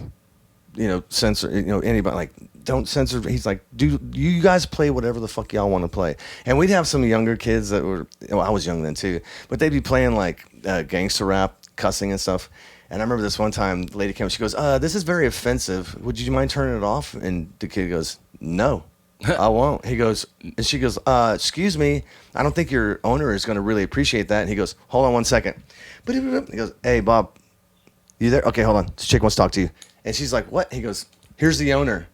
censor. Anybody like don't censor. He's like, dude, you guys play whatever the fuck y'all want to play. And we'd have some younger kids that were. Well, I was young then too, but they'd be playing like gangster rap, cussing and stuff. And I remember this one time, the lady came. She goes, "This is very offensive. Would you mind turning it off?" And the kid goes, "No." I won't. He goes, and she goes, excuse me, I don't think your owner is going to really appreciate that. And he goes, hold on 1 second. He goes, hey, Bob, you there? Okay, hold on. This chick wants to talk to you. And she's like, what? He goes, here's the owner.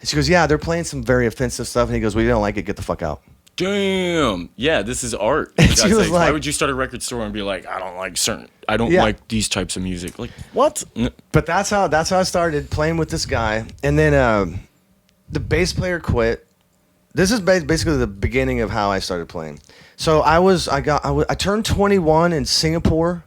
And she goes, yeah, they're playing some very offensive stuff. And he goes, well, you don't like it, get the fuck out. Damn. Yeah, this is art. And For she God's was sakes. like- Why would you start a record store and be like, I don't Yeah. like these types of music? Like, what? But that's how I started playing with this guy. And then the bass player quit. This is basically the beginning of how I started playing. So I turned 21 in Singapore.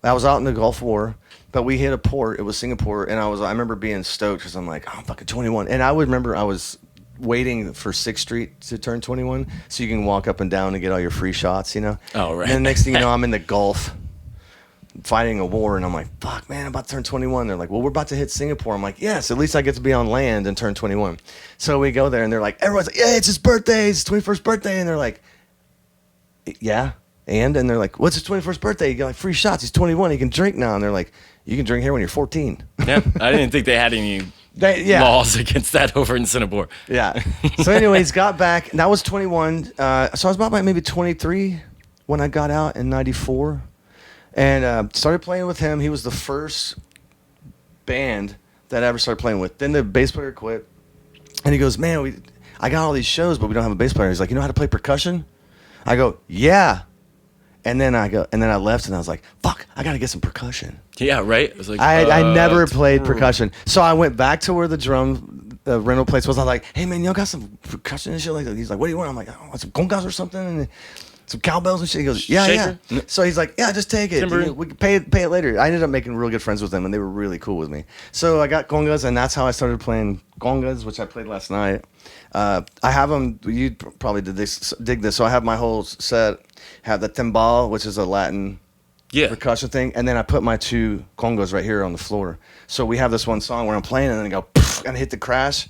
I was out in the Gulf War, but we hit a port. It was Singapore, and I remember being stoked because I'm like, oh, I'm fucking 21. And I would remember I was waiting for 6th Street to turn 21, so you can walk up and down and get all your free shots, Oh, right. And then next thing you know, I'm in the Gulf fighting a war, and I'm like, fuck, man, I'm about to turn 21. They're like, well, we're about to hit Singapore. I'm like, yes, at least I get to be on land and turn 21. So we go there, and they're like, everyone's like, yeah, it's his birthday, it's his 21st birthday. And they're like, yeah, and they're like, what's his 21st birthday? You got like free shots. He's 21. He can drink now. And they're like, you can drink here when you're 14. Yeah, I didn't think they had any Yeah. laws against that over in Singapore. Yeah. So anyways, got back. And that was 21. So I was about like maybe 23 when I got out in 94. And started playing with him. He was the first band that I ever started playing with. Then the bass player quit. And he goes, man, I got all these shows, but we don't have a bass player. He's like, you know how to play percussion? I go, yeah. And then I left, and I was like, fuck, I got to get some percussion. Yeah, right? It was like, I never played percussion. So I went back to where the rental place was. I was like, hey, man, y'all got some percussion and shit like that? He's like, what do you want? I'm like, I want some congas or something. And some cowbells and shit. He goes, yeah, Shaker? yeah. So he's like, yeah, just take it. Timber. We can pay it later. I ended up making real good friends with them, and they were really cool with me. So I got congas, and that's how I started playing congas, which I played last night. I have them. You probably dig this. So I have my whole set. Have the timbal, which is a Latin percussion thing, and then I put my 2 congas right here on the floor. So we have this one song where I'm playing, and then I go poof, and hit the crash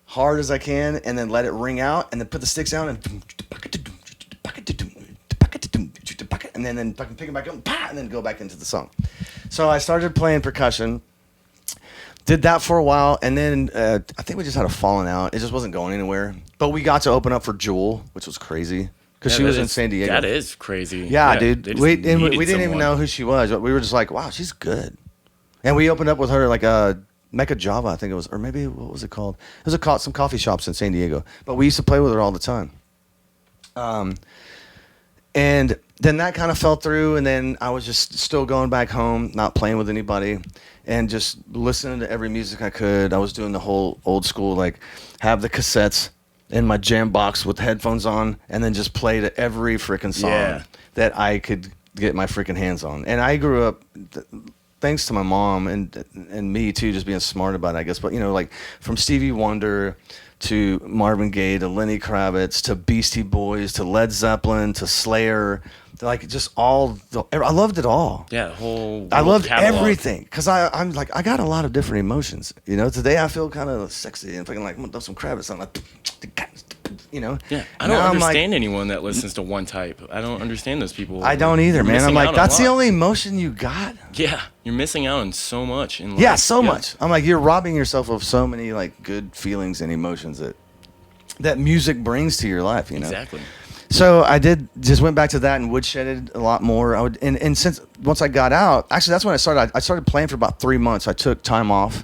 hard as I can, and then let it ring out, and then put the sticks down, and and then fucking pick it back up, and then go back into the song. So I started playing percussion. Did that for a while, and then I think we just had a falling out. It just wasn't going anywhere. But we got to open up for Jewel, which was crazy because she was in San Diego. That is crazy. Yeah, dude. We didn't even someone. know who she was, but we were just like, wow, she's good. And we opened up with her like Mecca Java, I think it was, or maybe what was it called? It was some coffee shops in San Diego. But we used to play with her all the time. And then that kind of fell through, and then I was just still going back home, not playing with anybody, and just listening to every music I could. I was doing the whole old school, like have the cassettes in my jam box with headphones on, and then just play to every freaking song that I could get my freaking hands on. And I grew up, thanks to my mom and me too, just being smart about it, I guess. But you know, like from Stevie Wonder to Marvin Gaye to Lenny Kravitz to Beastie Boys to Led Zeppelin to Slayer, like just I loved it all. Yeah, the whole. I loved catalog. everything because I'm like I got a lot of different emotions. You know, today I feel kind of sexy and fucking like I'm gonna throw some Kravitz on, like, you know. Yeah, I don't understand anyone that listens to one type. I don't understand those people. I don't either, You're man. I'm missing like, out on that's a the lot. only emotion you got. Yeah, you're missing out on so much in life. Yeah, so much. I'm like, you're robbing yourself of so many like good feelings and emotions that music brings to your life. You know. Exactly. So I went back to that and woodshedded a lot more. And since once I got out, actually that's when I started. I started playing for about 3 months. I took time off.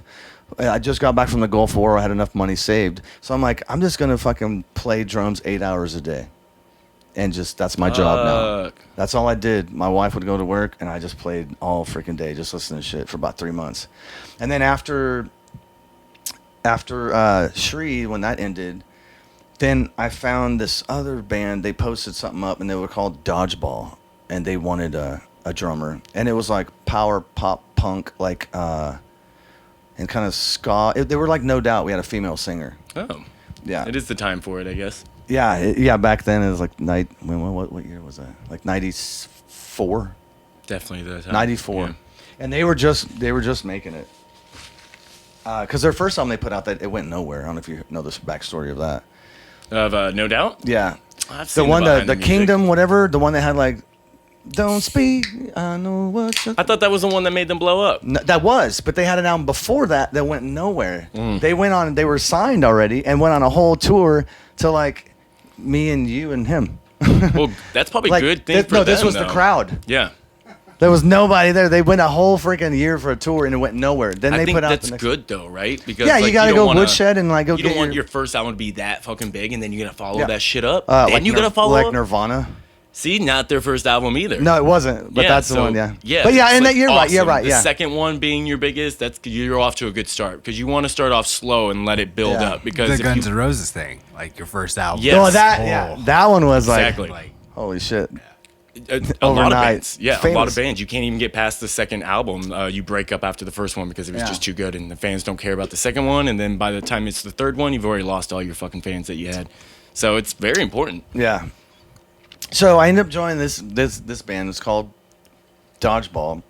I just got back from the Gulf War. I had enough money saved. So I'm like, I'm just gonna fucking play drums 8 hours a day, and that's my job now. That's all I did. My wife would go to work, and I just played all freaking day, just listening to shit for about 3 months. And then after Shri, when that ended. Then I found this other band. They posted something up, and they were called Dodgeball, and they wanted a drummer, and it was like power pop punk, like and kind of ska. They were like No Doubt. We had a female singer. Oh, Yeah, it is the time for it, I guess. Yeah. Back then it was like what year was that? Like 94, Definitely the time. 94, Yeah. and they were just making it. Because their first album they put out, that it went nowhere. I don't know if you know this backstory of that. Of No Doubt? Yeah. I've The seen one, behind the music. Kingdom, whatever, the one that had like, don't speak, I know what you're... I thought that was the one that made them blow up. No, that was, but they had an album before that went nowhere. They were signed already and went on a whole tour to like me and you and him. Well, that's probably a Like, good thing for them, this was the though. crowd. Yeah. There was nobody there. They went a whole freaking year for a tour and it went nowhere. Then I they think put out that's the next good, though, right? Because Yeah, you gotta don't go wanna- woodshed and like go You get don't want your first album to be that fucking big, and then you're gonna follow that shit up. Then like you're gonna follow like up. Nirvana. See, not their first album either. No, it wasn't. But Yeah, that's the so- one. Yeah. Yeah. But yeah, it's and like you're right. You're awesome. right. The Yeah. second one being your biggest, you're off to a good start because you want to start off slow and let it build Yeah. up. Because The if Guns you, N' Roses thing, like your first album. Yes. Oh, that one was like, exactly. holy shit. A lot of Overnight. bands, a lot Famous. of bands. You can't even get past the second album. You break up after the first one because it was Yeah. just too good, and the fans don't care about the second one. And then by the time it's the third one, you've already lost all your fucking fans that you had. So it's very important. Yeah. So I ended up joining this band. It's called Dodgeball,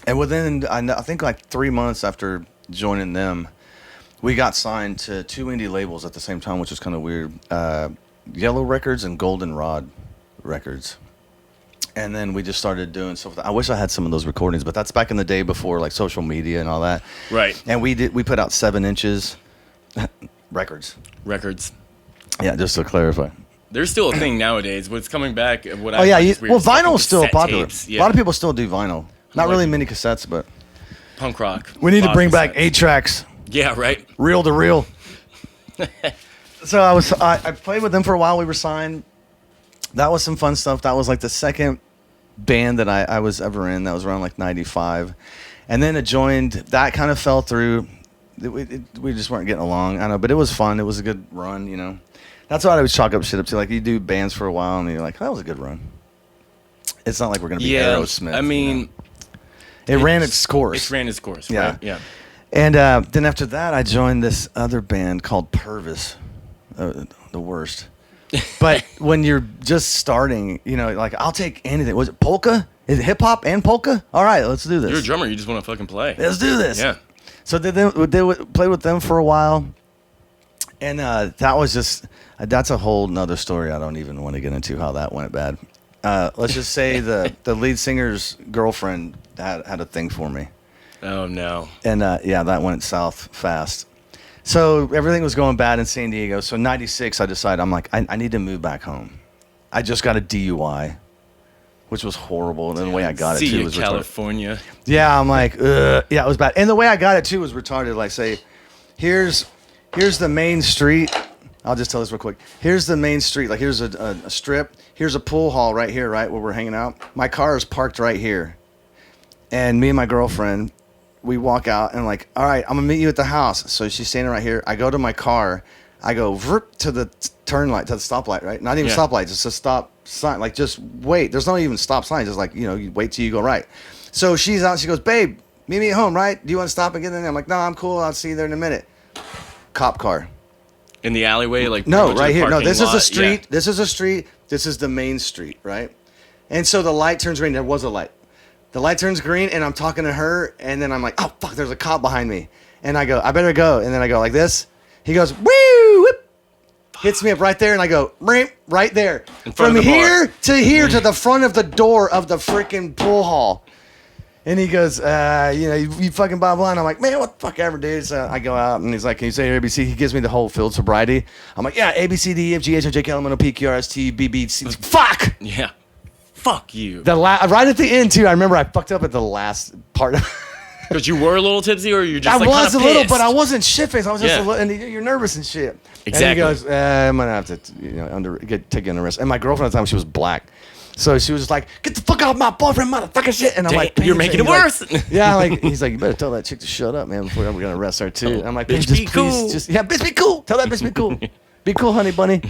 and within I think like 3 months after joining them, we got signed to 2 indie labels at the same time, which was kind of weird. Yellow Records and Goldenrod Records. And then we just started doing stuff. I wish I had some of those recordings, but that's back in the day before like social media and all that. Right. And we put out 7 inches records. Records. Yeah, just to clarify. There's still a thing nowadays. What's coming back? What Oh yeah, find is weird well is fucking vinyl's still cassette popular. tapes. A lot of people still do vinyl. Not like really it. mini cassettes, but Punk rock. we need to Lot bring of back cassettes. 8 tracks, Yeah, right. reel to reel. So I played with them for a while. We were signed. That was some fun stuff. That was like the second band that I was ever in. That was around like 95. And then it joined, that kind of fell through. We just weren't getting along. I know, but it was fun. It was a good run, you know. That's what I would chalk up shit up to. Like, you do bands for a while, and you're like, that was a good run. It's not like we're going to be Yeah, Aerosmith. I mean, you know? It ran its course. it ran its course. Yeah. Right? Yeah. And then after that, I joined this other band called Purvis. The worst. But when you're just starting, you know, like, I'll take anything. Was it polka? Is it hip hop and polka? All right, let's do this. You're a drummer. You just want to fucking play. Let's do this. Yeah. So they played with them for a while, and that was just that's a whole nother story. I don't even want to get into how that went bad. let's just say the lead singer's girlfriend had a thing for me. Oh no. And yeah, that went south fast. So everything was going bad in San Diego. So 96, I decided, I'm like, I need to move back home. I just got a DUI, which was horrible. And then the way I got it, too, was retarded. California. Yeah, I'm like, ugh. Yeah, it was bad. And the way I got it, too, was retarded. Like, say, here's the main street. I'll just tell this real quick. Here's the main street. Like, here's a strip. Here's a pool hall right here, right, where we're hanging out. My car is parked right here. And me and my girlfriend, we walk out and like, all right, I'm gonna meet you at the house. So she's standing right here. I go to my car. I go to the turn light, to the stoplight, right? Not even stoplight, just a stop sign. Like, just wait. There's not even stop sign. Just like, you wait till you go right. So she's out. She goes, babe, meet me at home, right? Do you want to stop and get in there? I'm like, no, I'm cool. I'll see you there in a minute. Cop car. In the alleyway, like no, right here. No, this is a lot? street. Yeah. This is a street. This is the main street, right? And so the light turns green. There was a light. The light turns green, and I'm talking to her, and then I'm like, oh, fuck, there's a cop behind me. And I go, I better go. And then I go like this. He goes, woo, whip, hits me up right there, and I go, right there. From here to here to the front of the door of the freaking pool hall. And he goes, you fucking blah, blah. And I'm like, man, what the fuck ever, dude. So I go out, and he's like, can you say ABC? He gives me the whole field sobriety. I'm like, yeah, A, B, C, D, E, F, G, H, I, J, K, L, M, N, O, P, Q, R, S, T, B, B, C. Fuck! Yeah. Fuck you. Right at the end, too, I remember I fucked up at the last part. Because you were a little tipsy, or you're just I like was a kinda little, pissed? but I wasn't shit-faced. I was just Yeah. a little, and you're nervous and shit. Exactly. And he goes, I'm going to have to take you under arrest. And my girlfriend at the time, she was black. So she was just like, get the fuck out of my boyfriend, motherfucker shit. And I'm like, you're making it worse. Like, yeah, like, he's like, you better tell that chick to shut up, man, before we're going to arrest her, too. And I'm like, bitch, just be cool. bitch, be cool. Tell that bitch be cool. Be cool, honey bunny.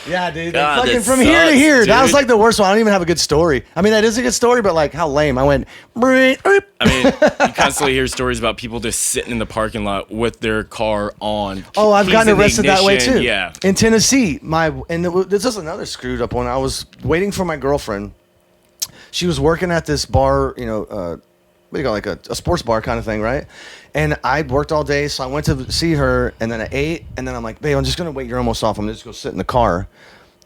Yeah, dude. God, Fucking that from here to sucks, here. That was dude. like the worst one. I don't even have a good story. I mean, that is a good story, but like, how lame. I went, I mean, you constantly hear stories about people just sitting in the parking lot with their car on. oh, I've keys gotten in the arrested that way ignition. too. Yeah. In Tennessee, this is another screwed up one. I was waiting for my girlfriend. She was working at this bar, what do you call it, like a sports bar kind of thing, right? And I worked all day, so I went to see her, and then I ate, and then I'm like, babe, I'm just gonna wait. You're almost off. I'm just gonna sit in the car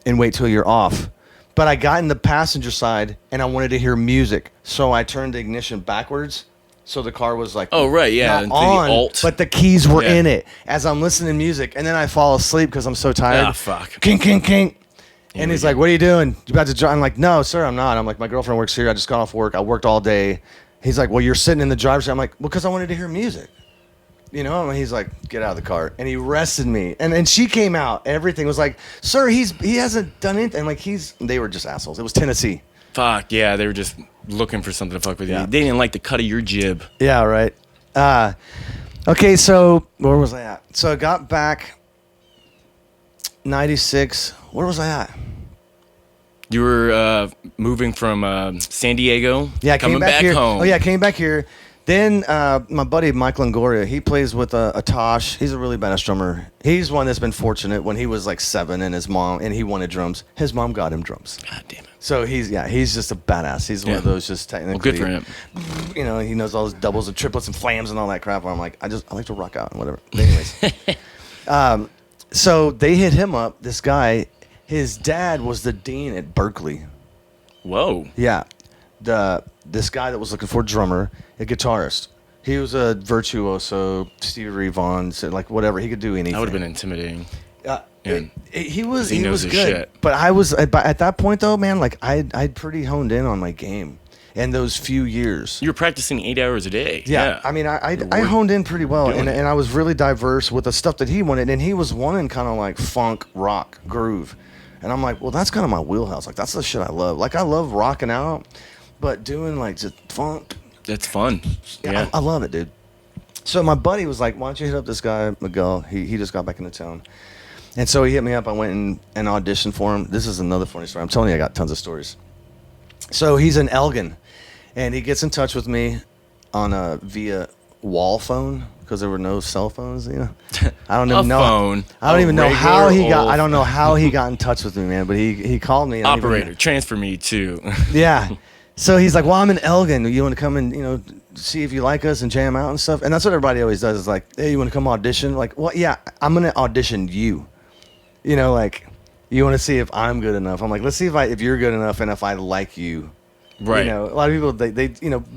and wait till you're off. But I got in the passenger side, and I wanted to hear music, so I turned the ignition backwards. So the car was like, Oh, right, yeah, not into the on, alt. but the keys were Yeah. in it as I'm listening to music, and then I fall asleep because I'm so tired. Ah, fuck. King, king, king. And we he's go. like, what are you doing? You about to drive? I'm like, no, sir, I'm not. I'm like, my girlfriend works here. I just got off work. I worked all day. He's like, well, you're sitting in the driver's seat. I'm like, well, because I wanted to hear music. And he's like, get out of the car. And he arrested me. And then she came out. Everything was like, sir, he hasn't done anything. Like, they were just assholes. It was Tennessee. Fuck, yeah, they were just looking for something to fuck with Yeah. you. They didn't like the cut of your jib. Yeah, right. Okay, so where was I at? So I got back 96. Where was I at? You were moving from San Diego, Yeah, I coming came back back here. home. Oh yeah, I came back here. Then my buddy Mike Longoria, he plays with a Tosh. He's a really badass drummer. He's one that's been fortunate. When he was like 7 and he wanted drums. His mom got him drums. God damn it. So he's just a badass. He's one of those just technically. Well, good for him. He knows all his doubles and triplets and flams and all that crap. I'm like, I like to rock out and whatever. But anyways, so they hit him up. This guy, his dad was the dean at Berkeley. Whoa. Yeah, this guy that was looking for a drummer, a guitarist. He was a virtuoso, Stevie Ray Vaughan, so like whatever. He could do anything. That would have been intimidating. Yeah. He was he knows good, his shit. but I was at that point though, man. Like I'd pretty honed in on my game, in those few years. You were practicing 8 hours a day. Yeah, I mean, I honed in pretty well, and I was really diverse with the stuff that he wanted, and he was wanting kind of like funk, rock, groove, and I'm like, well, that's kind of my wheelhouse. Like that's the shit I love. Like I love rocking out, but doing like just funk. That's fun. Yeah. I love it, dude. So my buddy was like, why don't you hit up this guy, Miguel? He just got back into town. And so he hit me up. I went and auditioned for him. This is another funny story. I'm telling you, I got tons of stories. So he's in Elgin, and he gets in touch with me on via wall phone because there were no cell phones. I don't even know. Phone. I don't even know how he got. Regular I don't know how he got in touch with me, man. But he called me. I don't even- Operator, transfer me to. yeah. So he's like, well, I'm in Elgin. You want to come and, see if you like us and jam out and stuff? And that's what everybody always does is like, hey, you want to come audition? Like, well, yeah, I'm going to audition you. You want to see if I'm good enough. I'm like, let's see if you're good enough and if I like you. Right. You know, a lot of people, they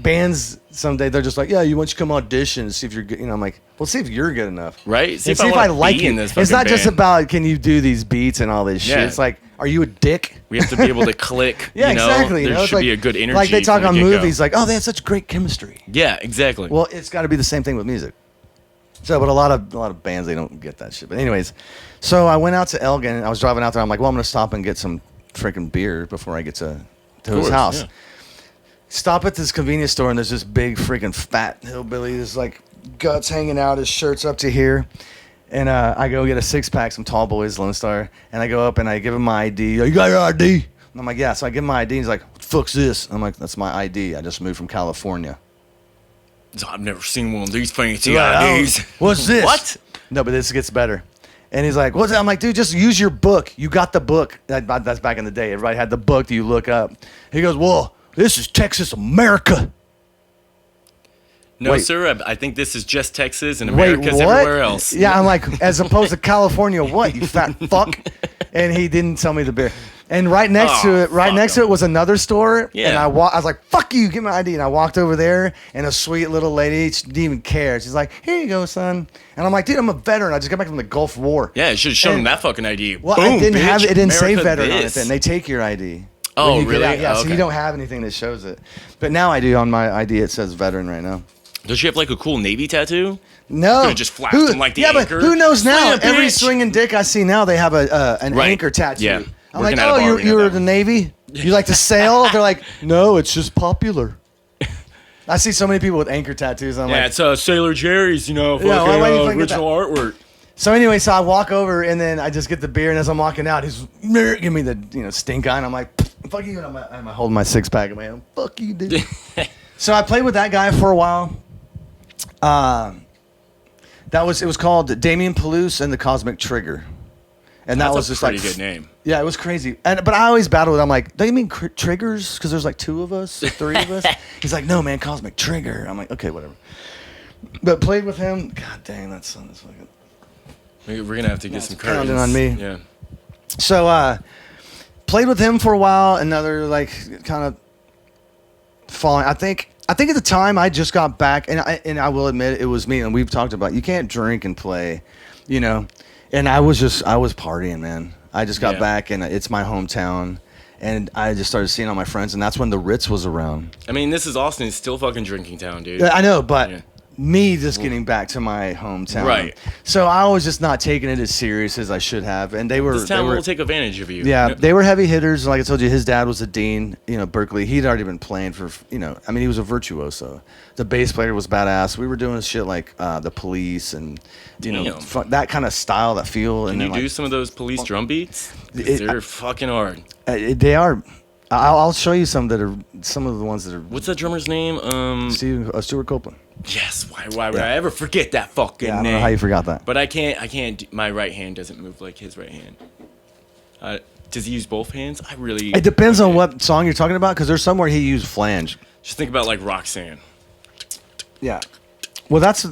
bands someday, they're just like, yeah, you want you to come audition and see if you're good. You know, I'm like, well, see if you're good enough. Right? See if I wanna like be you. in this It's not fucking just band. about, can you do these beats and all this shit. Yeah. It's like, are you a dick? We have to be able to click. Yeah, you know? exactly. There It's should like, be a good energy. Like they talk from the on get-go. movies, like, oh, they have such great chemistry. Yeah, exactly. Well, it's got to be the same thing with music. So, but a lot of bands, they don't get that shit. But anyways, so I went out to Elgin. I was driving out there. I'm like, well, I'm gonna stop and get some freaking beer before I get to his course, house. yeah. Stop at this convenience store, and there's this big freaking fat hillbilly. There's like guts hanging out, his shirt's up to here. And I go get a 6-pack, some Tall Boys, Lone Star. And I go up and I give him my ID. You got your ID? And I'm like, yeah. So I give him my ID. He's like, what the fuck's this? I'm like, that's my ID. I just moved from California. I've never seen one of these fancy He's like, "Oh, IDs. what's this? What? No, but this gets better. And he's like, what's that? I'm like, dude, just use your book. You got the book. That's back in the day. Everybody had the book that you look up. He goes, well, this is Texas, America. No, Wait. sir. I think this is just Texas and Wait, America's what? everywhere else. Yeah, I'm like, as opposed to California, what, you fat fuck? And he didn't tell me the beer. And right next to it, was another store. Yeah. And I was like, fuck you, give me my ID. And I walked over there, and a sweet little lady, she didn't even care. She's like, here you go, son. And I'm like, dude, I'm a veteran. I just got back from the Gulf War. Yeah, it should have shown And- that fucking ID. Well, Boom, I didn't bitch. have it. It didn't say America veteran on it this. then. They take your ID. Oh, when you get really? out. Yeah, Oh, so you okay. don't have anything that shows it. But now I do on my ID. It says veteran right now. Does she have like a cool Navy tattoo? No. Could've just flashed him like the But anchor. who knows now? Slam, Every bitch. swinging dick I see now, they have an Right. anchor tattoo. Yeah. I'm Working like, at a oh, bar, you're, we know you're that the one. Navy? You like to sail? They're like, no, it's just popular. I see so many people with anchor tattoos. I'm Yeah, like, it's Sailor Jerry's, fucking, why do you think original artwork. so anyway, so I walk over and then I just get the beer, and as I'm walking out, he's give me the stink eye, and I'm like, fuck you, and I'm holding my 6-pack in my hand. Fuck you, dude. So I played with that guy for a while. It was called Damien Palouse and the Cosmic Trigger, and that That's was a just pretty like good name. Yeah, it was crazy. But I always battle with. I'm like, do you mean triggers? Because there's like 2 of us, or 3 of us. He's like, no, man, Cosmic Trigger. I'm like, okay, whatever. But played with him. God dang, that son is fucking. We're gonna have to get some it's pounding curtains. on me. Yeah. So played with him for a while. Another like kind of falling. I think at the time I just got back, and I will admit it was me. And we've talked about you can't drink and play, And I was partying, man. I just got Yeah. back, and it's my hometown, and I just started seeing all my friends, and that's when the Ritz was around. I mean, this is Austin. It's still fucking drinking town, dude. I know, but Yeah. me just getting back to my hometown, Right. So I was just not taking it as serious as I should have, and they were. This town they were will take advantage of you. yeah, they were heavy hitters. Like I told you, his dad was a dean. Berkeley. He'd already been playing for. I mean, he was a virtuoso. The bass player was badass. We were doing shit like the Police and Damn. that kind of style, that feel. Can and you then, do like, some of those police drum beats? 'Cause It- they're fucking hard. They are. I'll show you some of the ones that are. What's that drummer's name? Stuart Copeland. Yes. Why would Yeah. I ever forget that fucking Yeah, I name? don't know how you forgot that. But I can't. My right hand doesn't move like his right hand. Does he use both hands? I really. It depends on okay. what song you're talking about, because there's somewhere he used flange. Just think about like Roxanne. Yeah. Well, that's.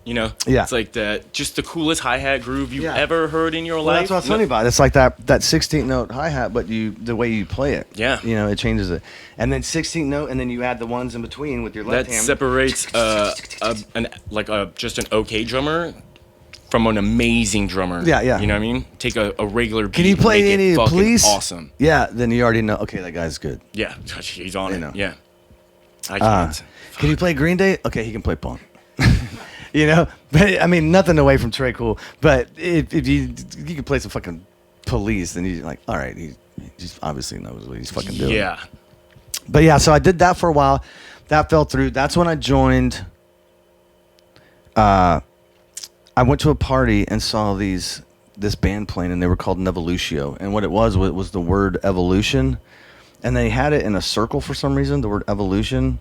Yeah. It's like that. Just the coolest hi hat groove you've Yeah. ever heard in your Well, life. that's what I was telling you about. It's like that 16th note hi hat, but the way you play it. Yeah. It changes it, and then 16th note, and then you add the ones in between with your left That hand. separates just an okay drummer from an amazing drummer. Yeah, yeah. You know what I mean? Take a regular beat. Can you and play make it any of the fucking Police? Awesome. Yeah, then you already know. Okay, that guy's good. Yeah, he's on it. know. Yeah. I can't. Can you play Green Day? Okay, he can play punk. But I mean, nothing away from Trey Cool. But if you can play some fucking Police, then you're like, all right, he just obviously knows what he's fucking doing. Yeah. But yeah, so I did that for a while. That fell through. That's when I joined. I went to a party and saw this band playing, and they were called Nevolutio. And what it was the word evolution, and they had it in a circle for some reason. The word evolution,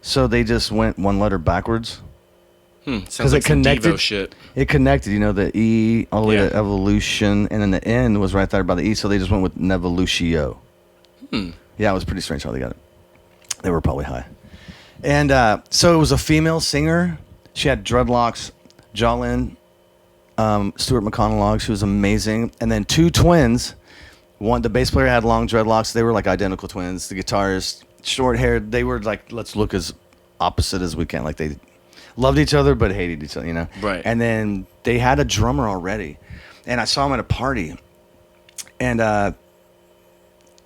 so they just went one letter backwards. Sounds like it some connected. Devo shit. It connected, the E all the way Yeah. to evolution, and then the N was right there by the E, so they just went with Nevolutio. Yeah, it was pretty strange how they got it. They were probably high. And so it was a female singer. She had dreadlocks, jawline, Stuart McConnell. She was amazing. And then 2 twins. One, the bass player had long dreadlocks. They were like identical twins. The guitarist, short haired. They were like, let's look as opposite as we can. Like they loved each other but hated each other, you know? Right. And then they had a drummer already. And I saw him at a party. And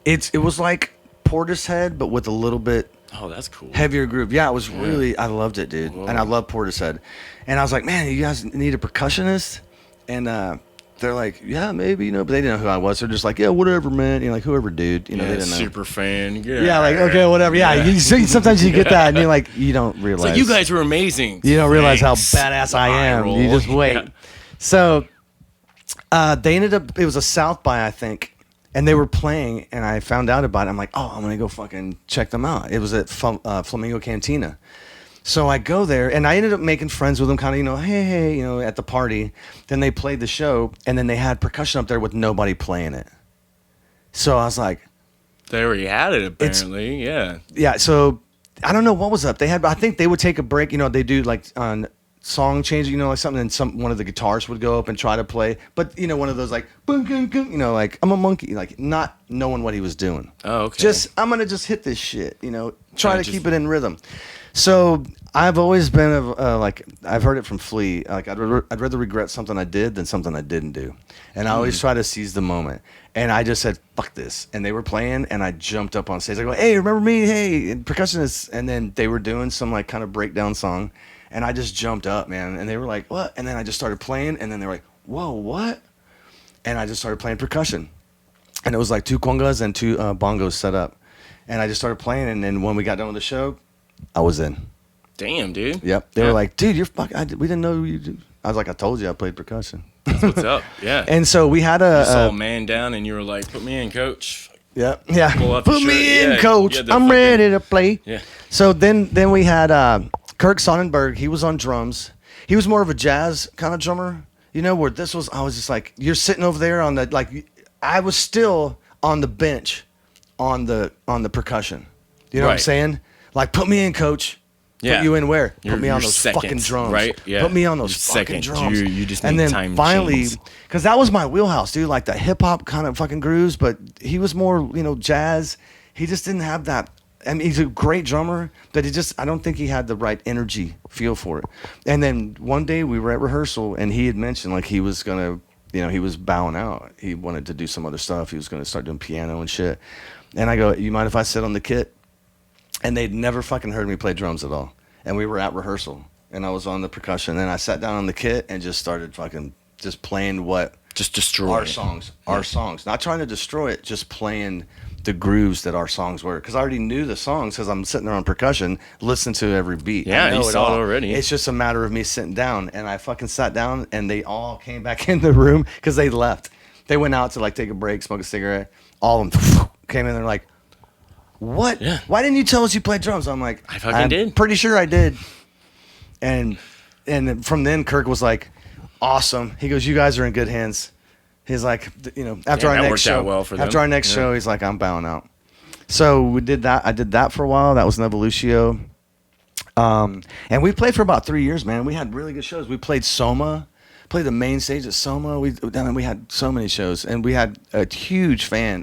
it was like Portishead, but with a little bit Oh, that's cool. heavier groove. Yeah, it was really, I loved it, dude. Whoa. And I love Portishead. And I was like, man, you guys need a percussionist? And they're like, yeah, maybe, you know, but they didn't know who I was. They're just like, yeah, whatever, man. You know, like, whoever, dude. You know, they didn't know. Super fan. Yeah, like, okay, whatever. Yeah, sometimes you get that, and you're like, you don't realize. It's like, you guys were amazing. You don't realize how Thanks. badass I am. You just wait. Yeah. So they ended up, it was a South by, I think, and they were playing, and I found out about it. I'm like, oh, I'm going to go fucking check them out. It was at Flamingo Cantina. So I go there, and I ended up making friends with them, kind of, you know, hey, you know, at the party. Then they played the show, and then they had percussion up there with nobody playing it. So I was like, There you had it, apparently. Yeah. yeah, so I don't know what was up. They had, I think they would take a break. You know, they do like on song change, you know, like something, and one of the guitarists would go up and try to play. But you know, one of those like, boom, boom, boom, you know, like I'm a monkey, like not knowing what he was doing. Oh, okay. Just I'm gonna just hit this shit, you know, try to just- keep it in rhythm. So I've always been like I've heard it from Flea. Like I'd rather regret something I did than something I didn't do, and I always try to seize the moment. And I just said fuck this, and they were playing, and I jumped up on stage. I go, hey, remember me? Hey, and percussionists, and then they were doing some like kind of breakdown song, and I just jumped up, man, and they were like, what? And then I just started playing, and then they were like, whoa, what? And I just started playing percussion, and it was like 2 congas and 2 bongos set up, and I just started playing, and then when we got done with the show, I was in. Damn, dude. Yep. They Yeah. were like, dude, you're fucking, we didn't know you do. I was like, I told you I played percussion. That's what's up. Yeah. And so we had you saw a a man down and you were like, put me in, coach. yeah. Pull up the Put me shirt. in, Yeah, coach. you had the I'm fucking- ready to play. Yeah. So then we had Kirk Sonnenberg. He was on drums. He was more of a jazz kind of drummer. You know, where this was, I was just like, you're sitting over there on the, like, I was still on the bench on the percussion. You know what I'm Right. saying? Like, put me in, coach. Yeah. Put you in where? Your- Put me on your those seconds, fucking drums. right? Yeah. Put me on those Your fucking seconds. drums. You just and need then time finally, machines. because that was my wheelhouse, dude. Like the hip hop kind of fucking grooves, but he was more, you know, jazz. He just didn't have that. I mean, he's a great drummer, but I don't think he had the right energy feel for it. And then one day we were at rehearsal, and he had mentioned like he was gonna, you know, he was bowing out. He wanted to do some other stuff. He was gonna start doing piano and shit. And I go, you mind if I sit on the kit? And they'd never fucking heard me play drums at all. And we were at rehearsal, and I was on the percussion, and I sat down on the kit and just started fucking just playing what Just destroy our it. songs, not trying to destroy it, just playing the grooves that our songs were. Because I already knew the songs because I'm sitting there on percussion, listening to every beat. Yeah, I know you saw all. it already. It's just a matter of me sitting down, and I fucking sat down, and they all came back in the room because they left. They went out to like take a break, smoke a cigarette. All of them came in. They're like, what? Yeah. Why didn't you tell us you played drums? I'm like, I fucking I'm did. pretty sure I did. And from then Kirk was like, awesome. He goes, you guys are in good hands. He's like, you know, after Yeah, our that next worked show, out well for them. after our next Yeah. show, he's like, I'm bowing out. So we did that. I did that for a while. That was Nevolucio. And we played for about 3 years, man. We had really good shows. We played Soma, played the main stage at Soma. We had so many shows, and we had a huge fan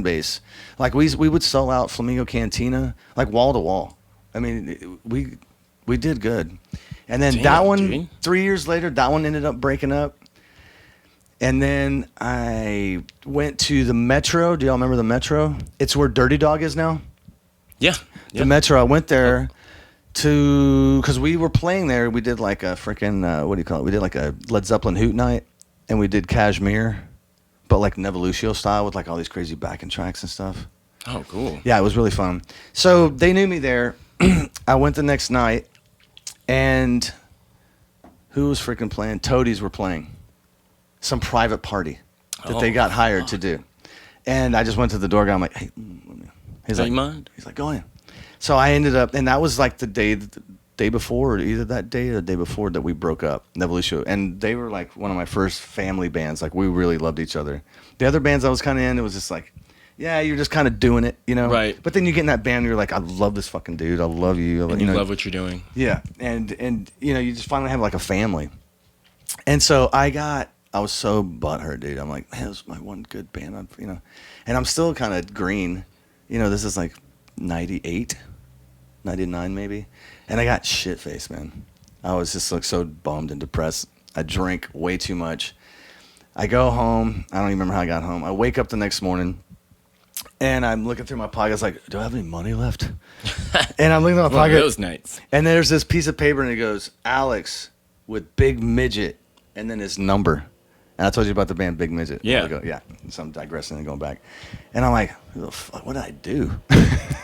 base. Like we would sell out Flamingo Cantina, like wall to wall. I mean, we did good. And then Damn, that one, dude. 3 years later, that one ended up breaking up. And then I went to the Metro. Do y'all remember the Metro? It's where Dirty Dog is now. Yeah. The Metro. I went there because we were playing there. We did like a freaking, what do you call it? We did like a Led Zeppelin hoot night, and we did Kashmir, but like Nevolucio style with like all these crazy backing tracks and stuff. Oh, cool. Yeah, it was really fun. So they knew me there. I went the next night, and who was freaking playing? Toadies were playing. Some private party that they Oh, got hired to do. And I just went to the door guy. I'm like, hey, he's Do like, you mind? he's like, go in. So I ended up, and that was like the day before, or either that day or the day before that we broke up, Nevolution. And they were like one of my first family bands. Like we really loved each other. The other bands I was kind of in, it was just like, yeah, you're just kind of doing it, you know? Right. But then you get in that band, you're like, I love this fucking dude. I love you. And you you know? love what you're doing. Yeah, and you know, you just finally have like a family. And so I was so butthurt, dude. I'm like, man, this is my one good band, you know. And I'm still kind of green. You know, this is like 98, 99 maybe. And I got shit-faced, man. I was just like so bummed and depressed. I drank way too much. I go home. I don't even remember how I got home. I wake up the next morning, and I'm looking through my pockets like, do I have any money left? And I'm looking at my One of pocket. those nights. And there's this piece of paper, and it goes, Alex with Big Midget, and then his number. And I told you about the band Big Midget. Yeah. Yeah. So I'm digressing and going back. And I'm like, who the fuck, what did I do?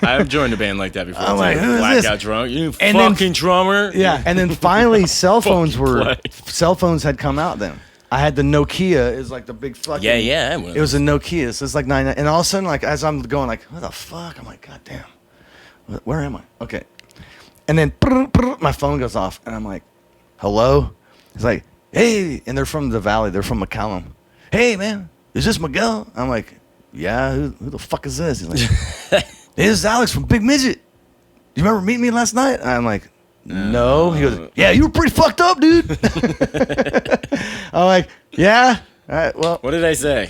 I've joined a band like that before. I'm like, who is Blackout this? drunk. You And then- fucking drummer. Yeah. And then finally, cell phones Fucking had come out then. I had the Nokia, is like the big fucking. Yeah. It was a Nokia. So it's like 99. And all of a sudden, like, as I'm going, like, what the fuck? I'm like, God damn. Where am I? Okay. And then my phone goes off, and I'm like, hello? It's like, hey. And they're from the Valley. They're from McCallum. Hey, man, is this Miguel? I'm like, yeah, who the fuck is this? He's like, hey, this is Alex from Big Midget. You remember meeting me last night? I'm like, no. He goes, yeah, you were pretty fucked up, dude. I'm like, yeah. All right, well. What did I say?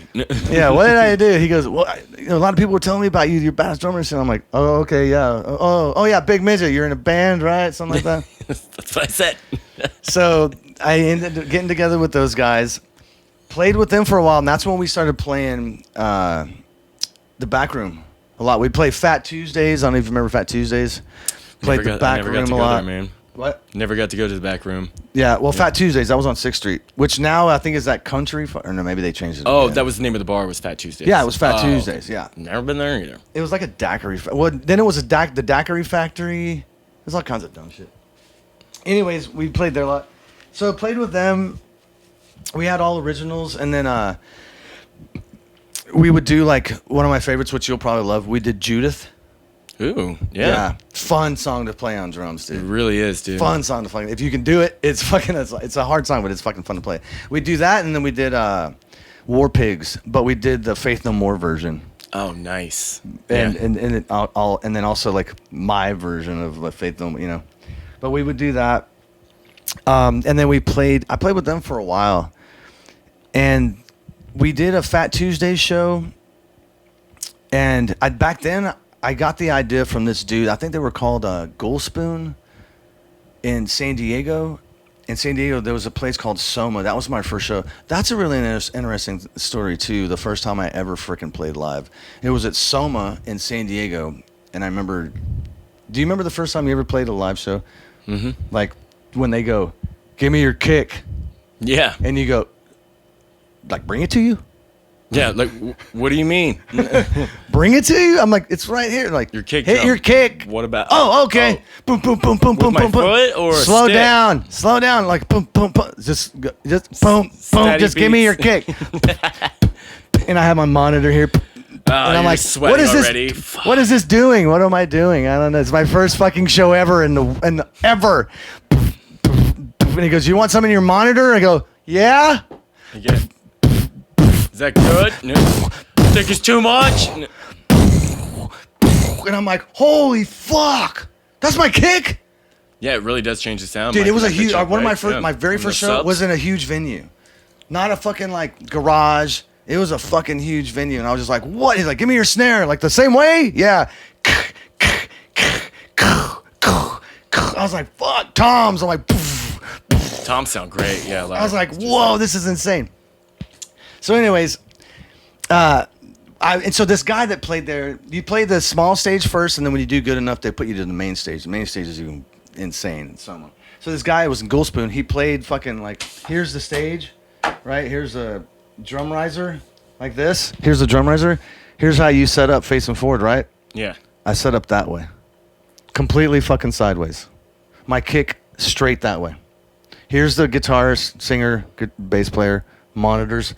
Yeah, what did I do? He goes, well, a lot of people were telling me about you, your bass drummer. And I'm like, oh, okay, yeah. Oh, yeah, Big Midget, you're in a band, right? Something like that. That's what I said. So I ended up getting together with those guys, played with them for a while, and that's when we started playing the Back Room a lot. We'd play Fat Tuesdays. I don't even remember Fat Tuesdays. Played the Back never got Room to a go lot. there, man. What? Never got to go to the back room. Yeah, well, Fat Tuesdays, that was on 6th Street, which now I think is that country, or no, maybe they changed it. Oh, again. that was the name of the bar. Was Fat Tuesdays? Yeah, it was Fat Oh, Tuesdays, yeah. Never been there either. It was like a daiquiri. Well, then it was the daiquiri factory. There's all kinds of dumb shit. Anyways, we played there a lot. So I played with them. We had all originals, and then we would do like one of my favorites, which you'll probably love. We did Judith. Ooh, yeah. Fun song to play on drums, It dude. really is, dude. Fun song to play. If you can do it, it's fucking. It's a hard song, but it's fucking fun to play. We do that, and then we did War Pigs, but we did the Faith No More version. Oh, nice. And Yeah. and then also like my version of the Faith No More, you know. But we would do that, and then I played with them for a while, and we did a Fat Tuesday show, and back then I got the idea from this dude. I think they were called Gold Spoon in San Diego. In San Diego, there was a place called Soma. That was my first show. That's a really interesting story, too. The first time I ever freaking played live. It was at Soma in San Diego. And I remember... Do you remember the first time you ever played a live show? Mm-hmm. Like, when they go, give me your kick. Yeah. And you go, like, bring it to you? Yeah, like, what do you mean? Bring it to you? I'm like, it's right here. Like, Your kick hit drum. your kick. What about... Oh, okay. Boom, boom, boom, boom, boom, my boom, boom. foot or a slow stick? down. Slow down. Like, boom, boom, boom. Just boom, boom. Steady Just give me your beats. kick. And I have my monitor here. And I'm you're like, sweating what is already. this? What is this doing? What am I doing? I don't know. It's my first fucking show ever ever. And he goes, you want some in your monitor? I go, yeah. Yeah. Is that good? No. Think it's too much? No. And I'm like, holy fuck. That's my kick. Yeah, it really does change the sound. Dude, Mike, it was a that huge. picture, One of my right? first, Yeah. my very And the first show subs? was in a huge venue, not a fucking like garage. It was a fucking huge venue, and I was just like, "What?" He's like, "Give me your snare, like the same way." Yeah. I was like, "Fuck, toms." I'm like, Toms sound great. Yeah, I was like, "Whoa, this is insane." So, anyways, and so this guy that played there, you play the small stage first, and then when you do good enough, they put you to the main stage. The main stage is even insane. So this guy was in Gold Spoon. He played fucking like, here's the stage, right? Here's a drum riser, like this. Here's the drum riser. Here's how you set up facing forward, right? Yeah. I set up that way, completely fucking sideways. My kick straight that way. Here's the guitarist, singer, bass player, monitors.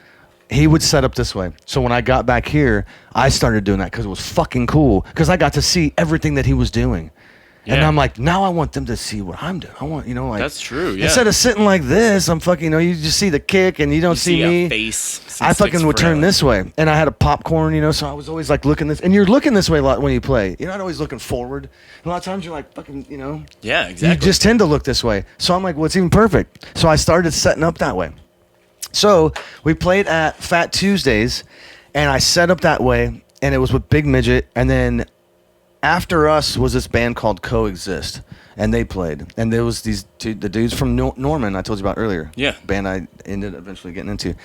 He would set up this way. So when I got back here, I started doing that because it was fucking cool. Because I got to see everything that he was doing. And Yeah. I'm like, now I want them to see what I'm doing. I want, you know, like That's true, yeah. Instead of sitting like this, I'm fucking, you know, you just see the kick and you don't You see me. a face. See I sticks fucking would turn forever. this way, and I had a popcorn, you know, so I was always like looking this, and you're looking this way a lot when you play. You're not always looking forward. And a lot of times you're like fucking, you know. Yeah, exactly. You just tend to look this way. So I'm like, well, it's even perfect. So I started setting up that way. So we played at Fat Tuesdays, and I set up that way, and it was with Big Midget, and then after us was this band called Coexist, and they played, and there was the dudes from Norman I told you about earlier. Yeah. Band I ended up eventually getting into.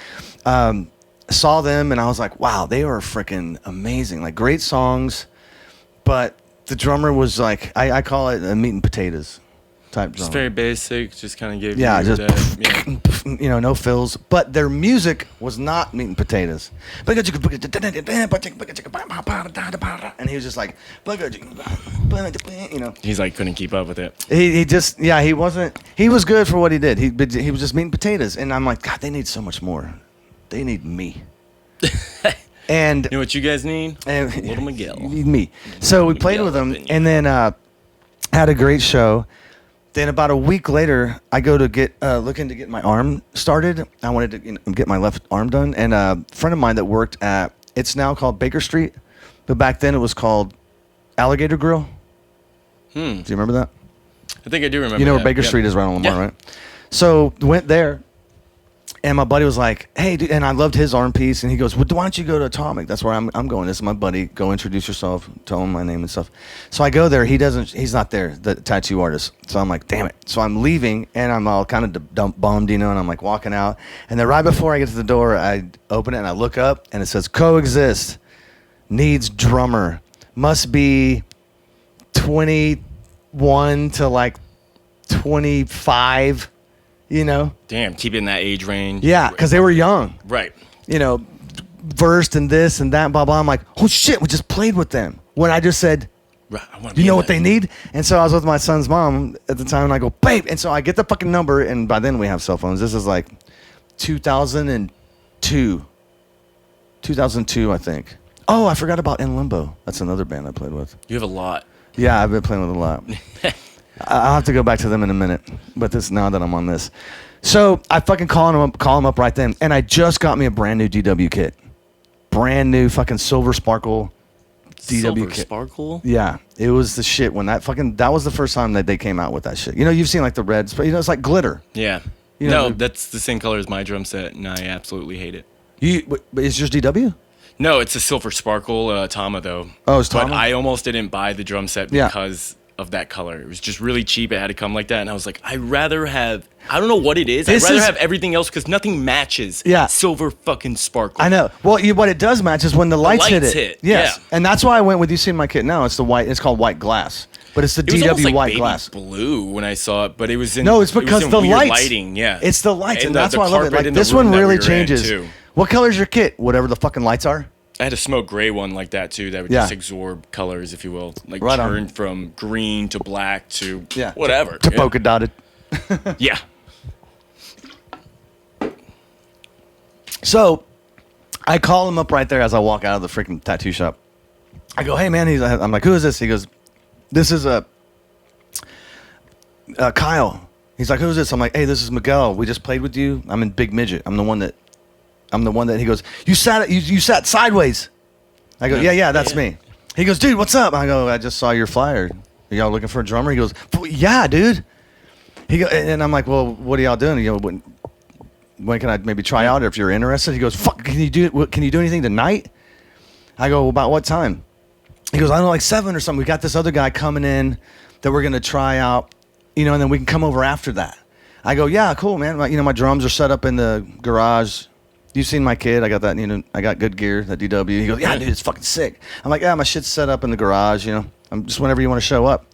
Saw them, and I was like, wow, they are freaking amazing. Like, great songs, but the drummer was like, I call it a meat and potatoes type drummer. Just very basic. Just kind of gave Yeah, you just that. Yeah. you know, no fills. But their music was not meat and potatoes. And he was just like, you know. He's like couldn't keep up with it. He just, yeah, he wasn't. He was good for what he did. He was just meat and potatoes. And I'm like, God, they need so much more. They need me. And You know what you guys need? Little Miguel. You need me. So we played with him, and then had a great show. Then about a week later, I go to get looking to get my arm started. I wanted to get my left arm done, and a friend of mine that worked at, it's now called Baker Street, but back then it was called Alligator Grill. Do you remember that? I think I do remember. You know that. where Baker Yep. Street is, right on Lamar, Yeah. right? So went there, and my buddy was like, "Hey, dude," and I loved his arm piece, and he goes, "Well, why don't you go to Atomic? That's where I'm going. This is my buddy. Go introduce yourself, tell him my name and stuff." So I go there. He's not there, the tattoo artist. So I'm like, damn it. So I'm leaving, and I'm all kind of bummed, you know, and I'm like walking out, and then right before I get to the door, I open it and I look up, and it says Coexist needs drummer. Must be 21 to like 25. You know? Damn, keeping that age range. Yeah, because they were young. Right. You know, versed in this and that, blah, blah. I'm like, oh, shit, we just played with them. When I just said, Right. I wanna do you be know in what that. they need? And so I was with my son's mom at the time, and I go, babe. And so I get the fucking number, and by then we have cell phones. This is like 2002. 2002, I think. Oh, I forgot about In Limbo. That's another band I played with. You have a lot. Yeah, I've been playing with a lot. I'll have to go back to them in a minute, but this now that I'm on this. So I fucking call him up right then, and I just got me a brand new DW kit. Brand new fucking silver sparkle DW Silver kit. Sparkle. Yeah, it was the shit when that was the first time that they came out with that shit. You know, you've seen like the reds, but you know, it's like glitter. Yeah. You know, No, that's the same color as my drum set, and I absolutely hate it. But it's just DW? No, it's a Silver Sparkle Tama though. Oh, it's But Tama? I almost didn't buy the drum set Yeah. because of that color. It was just really cheap. It had to come like that, and I was like, I'd rather have. I don't know what it is. This I'd rather is- have everything else because nothing matches. Yeah. Silver fucking Sparkle. I know. Well, what it does match is when the lights hit lights it. hit, Yes. yeah. And that's why I went with, you see my kit now, it's the white, it's called white glass. But it's the It was almost DW like white baby glass. blue when I saw it, but it was in. No, it's it was because in the weird lights. lighting. Yeah, It's the lights, and the- that's the why I love it. carpet Like in the this room one that we really were in, changes. too. What color's your kit? Whatever the fucking lights are. I had a smoke gray one like that too. That would Yeah. just absorb colors, if you will, like Right on. turn from green to black to Yeah. whatever. To yeah. polka dotted. Yeah. So I call him up right there as I walk out of the freaking tattoo shop. I go, hey man, I'm like, who is this? He goes, this is Kyle. He's like, who's this? I'm like, hey, this is Miguel. We just played with you. I'm in Big Midget. I'm the one that he goes, you sat sideways. I go, yeah, that's me. He goes, dude, what's up? I go, I just saw your flyer. Are y'all looking for a drummer? He goes, yeah, dude. And I'm like, well, what are y'all doing? You know, when can I maybe try out if you're interested? He goes, fuck, can you do anything tonight? I go, well, about what time? He goes, I don't know, like 7 or something. We got this other guy coming in that we're going to try out, you know, and then we can come over after that. I go, yeah, cool, man. My drums are set up in the garage. You've seen my kit. I got that, I got good gear, that DW. He goes, yeah, dude, it's fucking sick. I'm like, yeah, my shit's set up in the garage, I'm just whenever you want to show up,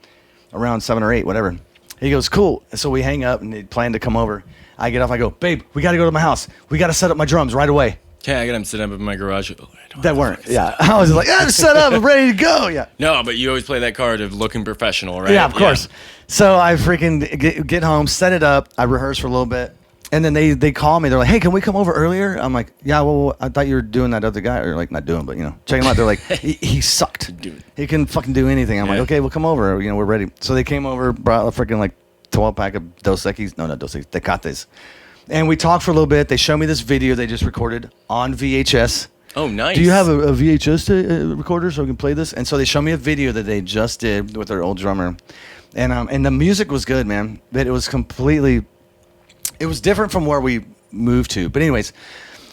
around 7 or 8, whatever. He goes, cool. And so we hang up, and they plan to come over. I get off. I go, babe, we got to go to my house. We got to set up my drums right away. Okay, I got him set up in my garage. Oh, I don't That have weren't. fucking Yeah. stuff. I was like, I'm set up. I'm ready to go. Yeah. No, but you always play that card of looking professional, right? Yeah, of course. So I freaking get home, set it up. I rehearse for a little bit. And then they call me. They're like, "Hey, can we come over earlier?" I'm like, "Yeah, well, I thought you were doing that other guy, or like not doing, but check him out." They're like, "He sucked. Dude. He can fucking do anything." I'm like, Yeah. "Okay, we'll come over. We're ready." So they came over, brought a freaking like 12-pack of Dos Equis. No, not Dos Equis, Tecates. And we talked for a little bit. They show me this video they just recorded on VHS. Oh, nice. Do you have a VHS recorder so we can play this? And so they show me a video that they just did with their old drummer, and the music was good, man. But it was different from where we moved to. But anyways,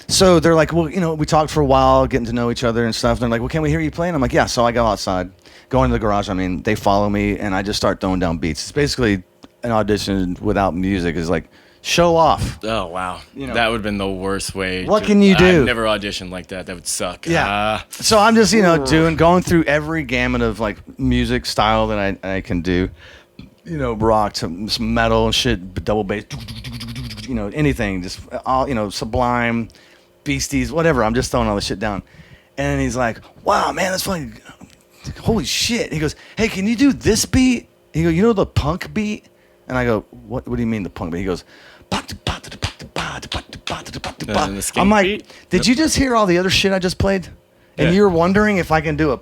so they're like, well, we talked for a while, getting to know each other and stuff. And they're like, well, can we hear you play? And I'm like, yeah. So I go outside, go into the garage. I mean, they follow me, and I just start throwing down beats. It's basically an audition without music. Is like show off. Oh, wow. That would have been the worst way. What can you do? I've never auditioned like that. That would suck. Yeah. So I'm just, going through every gamut of like music style that I can do. Rock, some metal and shit, double bass, anything, just all, Sublime, Beasties, whatever. I'm just throwing all this shit down. And then he's like, wow, man, that's funny. Holy shit. He goes, hey, can you do this beat? He goes, the punk beat? And I go, what do you mean the punk beat? He goes, the skate I'm like, beat? did you just hear all the other shit I just played? And Yeah. you're wondering if I can do a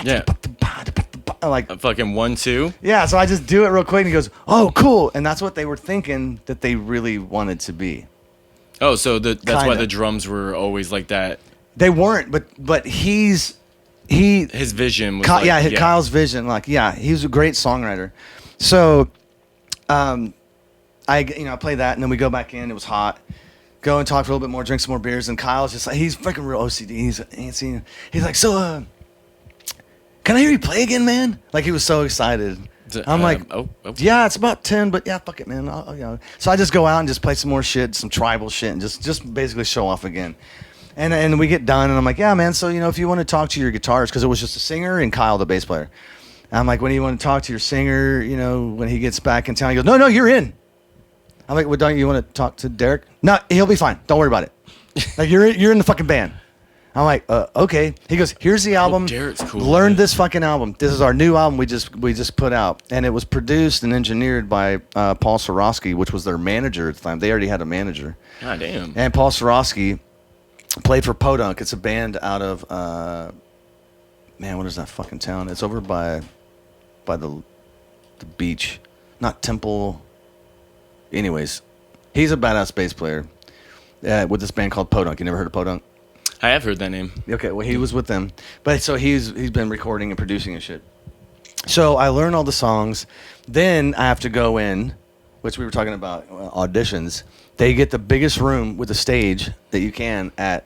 Yeah. like A fucking 1-2. yeah, so I just do it real quick, and he goes, "Oh, cool!" And that's what they were thinking that they really wanted to be. Oh, so that's why Kinda. the drums were always like that. They weren't, but he His vision was Kyle's vision, he was a great songwriter. So, I play that, and then we go back in. It was hot. Go and talk for a little bit more, drink some more beers, and Kyle's just like, he's freaking real OCD. He's antsy. He's like, so can I hear you play again, man? Like he was so excited. I'm like, yeah, it's about 10, but yeah, fuck it, man. So I just go out and just play some more shit, some tribal shit, and just basically show off again. And we get done, and I'm like, yeah, man. So if you want to talk to your guitarist, because it was just a singer and Kyle, the bass player. And I'm like, when do you want to talk to your singer? When he gets back in town, he goes, no, you're in. I'm like, well, don't you want to talk to Derek? No, he'll be fine. Don't worry about it. Like you're in the fucking band. I'm like, okay. He goes, here's the album. Derek's cool. Learn this fucking album. This is our new album we just put out, and it was produced and engineered by Paul Sorosky, which was their manager at the time. They already had a manager. God damn. And Paul Sorosky played for Podunk. It's a band out of what is that fucking town? It's over by the beach, not Temple. Anyways, he's a badass bass player with this band called Podunk. You never heard of Podunk? I have heard that name. Okay, well, he was with them. But so he's been recording and producing and shit. So I learn all the songs. Then I have to go in, which we were talking about, auditions. They get the biggest room with a stage that you can at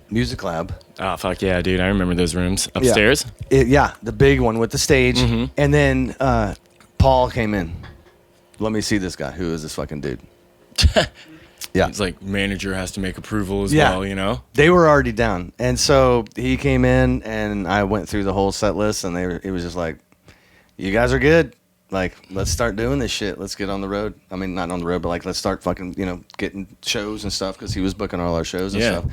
Music Lab. Oh, fuck yeah, dude. I remember those rooms. Upstairs? Yeah, the big one with the stage. Mhm. And then Paul came in. Let me see this guy. Who is this fucking dude? Yeah. It's like manager has to make approval as Yeah. well, They were already down. And so he came in, and I went through the whole set list, and it was just like, you guys are good. Like, let's start doing this shit. Let's get on the road. I mean, not on the road, but like, let's start fucking, getting shows and stuff, because he was booking all our shows and Yeah. stuff.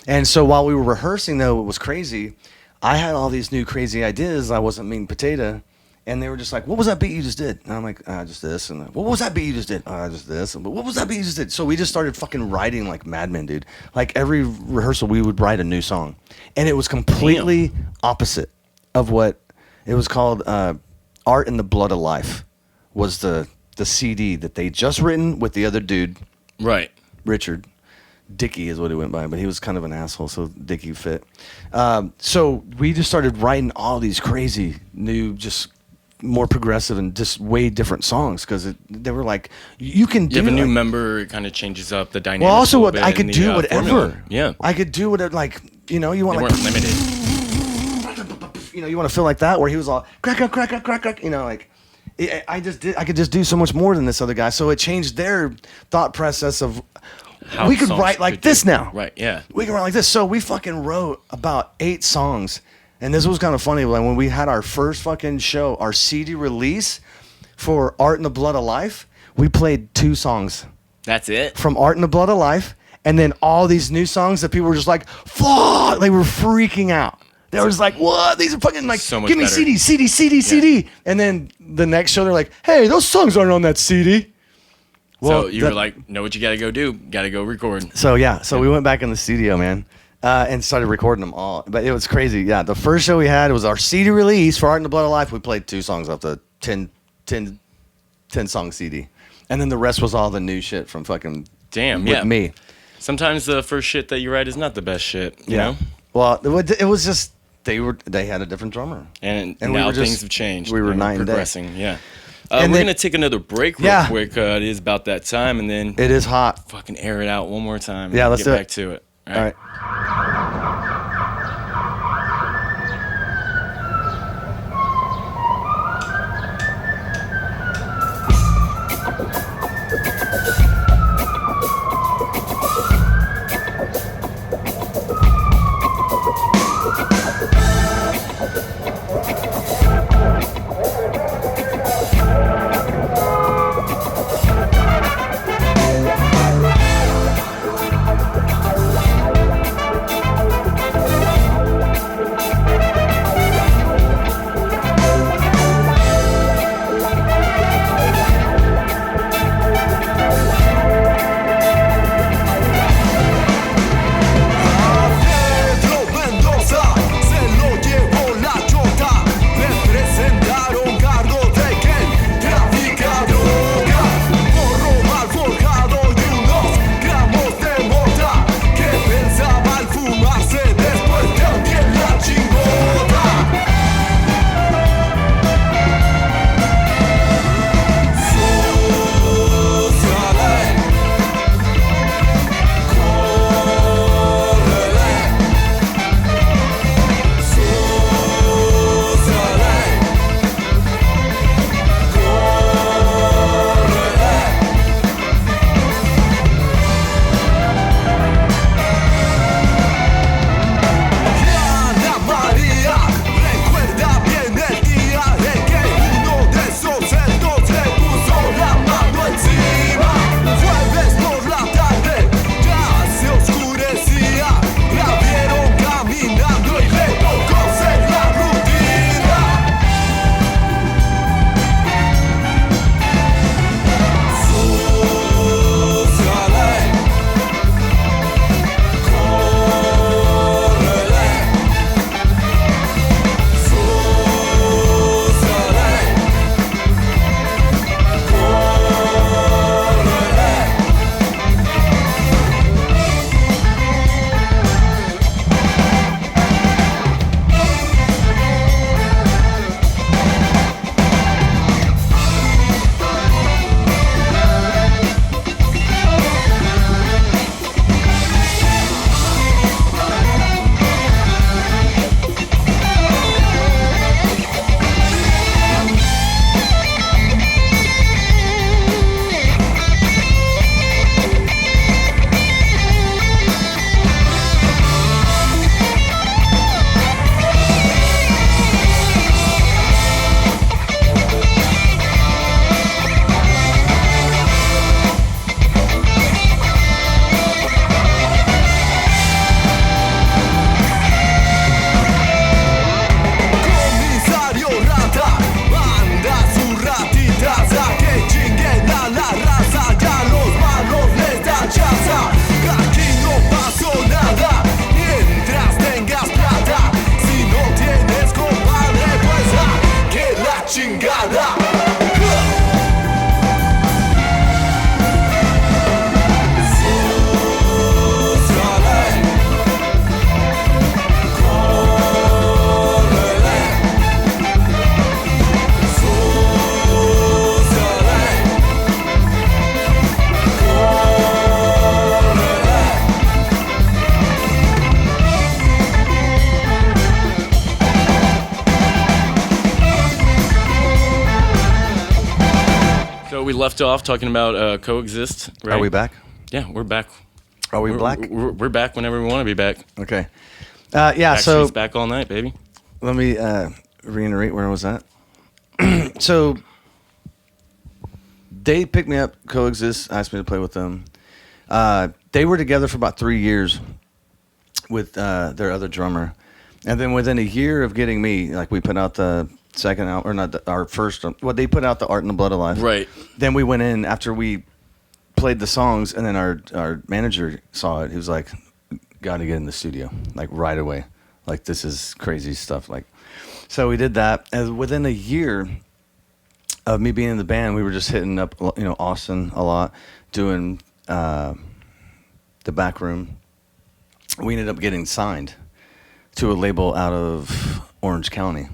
And so while we were rehearsing, though, it was crazy. I had all these new crazy ideas. I wasn't mean potato. And they were just like, what was that beat you just did? And I'm like, just this. And what was that beat you just did? Just this. And what was that beat you just did? So we just started fucking writing like madmen, dude. Like every rehearsal, we would write a new song. And it was completely opposite of what it was called. Art in the Blood of Life was the CD that they just written with the other dude. Right. Richard. Dickie is what he went by, but he was kind of an asshole, so Dickie fit. So we just started writing all these crazy new, just more progressive and just way different songs, because they were like, you can do. You have a new like, member, it kind of changes up the dynamic. well, also a little I bit could in do the, whatever. formula. Yeah. I could do whatever. Like you want They like weren't limited. you want to feel like that, where he was all crack, like. I could just do so much more than this other guy. So it changed their thought process of How we could songs write like could this be. now. Right, yeah. We can write like this. So we fucking wrote about 8 songs. And this was kind of funny. Like when we had our first fucking show, our CD release for Art in the Blood of Life, we played 2 songs That's it? from Art in the Blood of Life. And then all these new songs that people were just like, fuck. They were freaking out. They were just like, what? These are fucking like, So much give me better. CD. And then the next show, they're like, hey, those songs aren't on that CD. So you were like, know what you got to go do. Got to go record. So we went back in the studio, man, and started recording them all. But it was crazy. Yeah, the first show we had was our CD release for Art in the Blood of Life. We played 2 songs off the 10 song CD, and then the rest was all the new shit from fucking me. Sometimes the first shit that you write is not the best shit. You know? Well, it was just they had a different drummer, and now things have changed. We were night and day. Progressing. Yeah. We're going to take another break real quick. It is about that time, and then it is hot. Fucking air it out one more time. Yeah, let's get do back to it. All right. We left off talking about coexist. Right? Are we back? Yeah, we're back. Are we black? We're back whenever we want to be back. Okay. Backstreet's back all night, baby. Let me reiterate where I was at. So they picked me up, Coexist, asked me to play with them. They were together for about 3 years with their other drummer. And then within a year of getting me, like we put out the second album, or not our first, well, they put out the Art in the Blood of Life. Right. Then we went in after we played the songs, and then our manager saw it. He was like, "Got to get in the studio like right away. Like this is crazy stuff." Like, so we did that, and within a year of me being in the band, we were just hitting up, Austin a lot, doing the back room. We ended up getting signed to a label out of Orange County.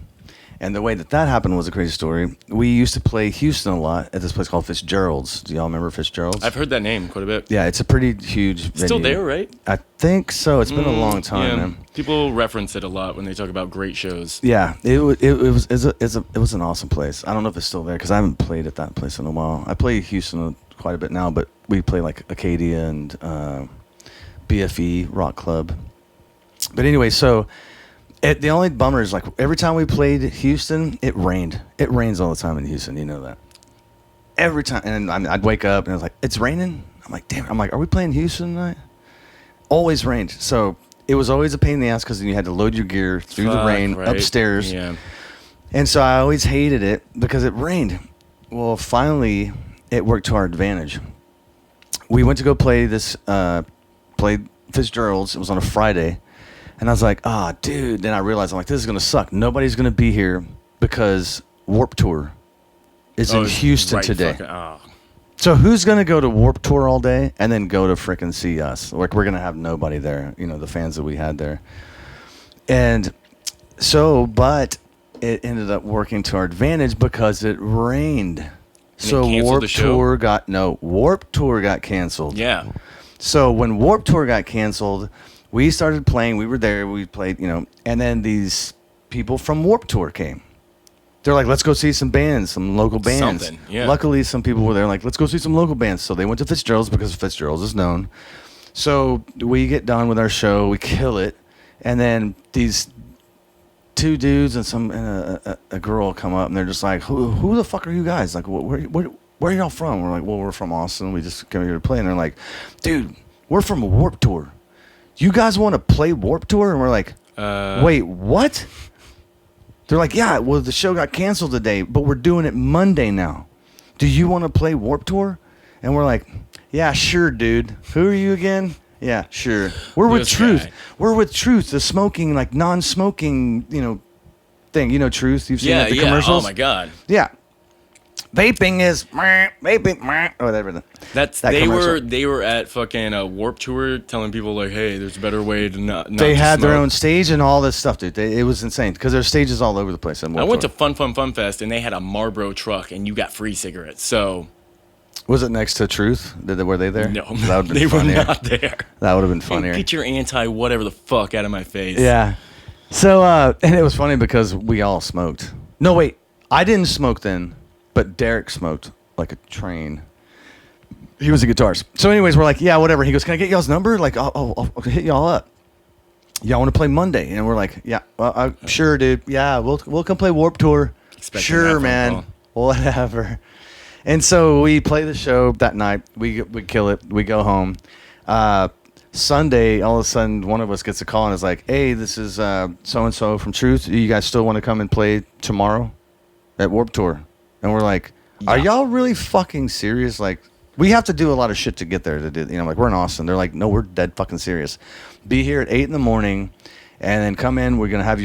And the way that happened was a crazy story. We used to play Houston a lot at this place called Fitzgerald's. Do y'all remember Fitzgerald's? I've heard that name quite a bit. Yeah, it's a pretty huge venue. Still there, right? I think so. It's been a long time, man. People reference it a lot when they talk about great shows. Yeah, it was an awesome place. I don't know if it's still there because I haven't played at that place in a while. I play Houston quite a bit now, but we play like Acadia and BFE Rock Club. But anyway, so the only bummer is like every time we played Houston, it rained. It rains all the time in Houston. You know that. Every time, and I'd wake up and I was like, "It's raining." I'm like, "Damn!" I'm like, "Are we playing Houston tonight?" Always rained. So it was always a pain in the ass because you had to load your gear through the rain upstairs. Yeah. And so I always hated it because it rained. Well, finally, it worked to our advantage. We went to go play played Fitzgerald's. It was on a Friday. And I was like, dude. Then I realized, I'm like, this is going to suck. Nobody's going to be here because Warped Tour is in Houston today. So who's going to go to Warped Tour all day and then go to frickin' see us? Like, we're going to have nobody there, the fans that we had there. And so, but it ended up working to our advantage because it rained. So Warped Tour got canceled. Yeah. So when Warped Tour got canceled, we started playing. We were there. We played, and then these people from Warped Tour came. They're like, let's go see some bands, some local bands. Something, yeah. Luckily, some people were there like, let's go see some local bands. So they went to Fitzgerald's because Fitzgerald's is known. So we get done with our show. We kill it. And then these two dudes and a girl come up, and they're just like, who the fuck are you guys? Like, where are y'all from? We're like, well, we're from Austin. We just came here to play. And they're like, dude, we're from Warped Tour. You guys want to play Warped Tour? And we're like, wait, what? They're like, yeah, well, the show got canceled today, but we're doing it Monday now. Do you want to play Warped Tour? And we're like, yeah, sure, dude. Who are you again? Yeah, sure. We're with Truth. Guy. We're with Truth, the smoking, like non-smoking, thing. Truth? You've seen the commercials? Oh, my God. Yeah. Vaping is vaping or whatever. They were at fucking Warped Tour telling people like, hey, there's a better way to not. They had smoke. their own stage and all this stuff, dude. It was insane because there's stages all over the place. I went to Fun Fest and they had a Marlboro truck and you got free cigarettes. So was it next to Truth? Were they there? No, that would have been they funnier. were not there. That would have been funnier. Get your whatever the fuck out of my face. Yeah. So and it was funny because we all smoked. No, wait, I didn't smoke then, but Derek smoked like a train. He was a guitarist. So anyways, we're like, yeah, whatever. He goes, can I get y'all's number? Like, I'll hit y'all up. Y'all want to play Monday? And we're like, yeah, well, sure, dude. Yeah, we'll come play Warped Tour. Sure, man. Whatever. And so we play the show that night. We kill it. We go home. Sunday, all of a sudden, one of us gets a call and is like, hey, this is so-and-so from Truth. Do you guys still want to come and play tomorrow at Warped Tour? And we're like, are y'all really fucking serious? Like, we have to do a lot of shit to get there to do, like, we're in Austin. They're like, no, we're dead fucking serious. Be here at 8 a.m. and then come in. We're going to have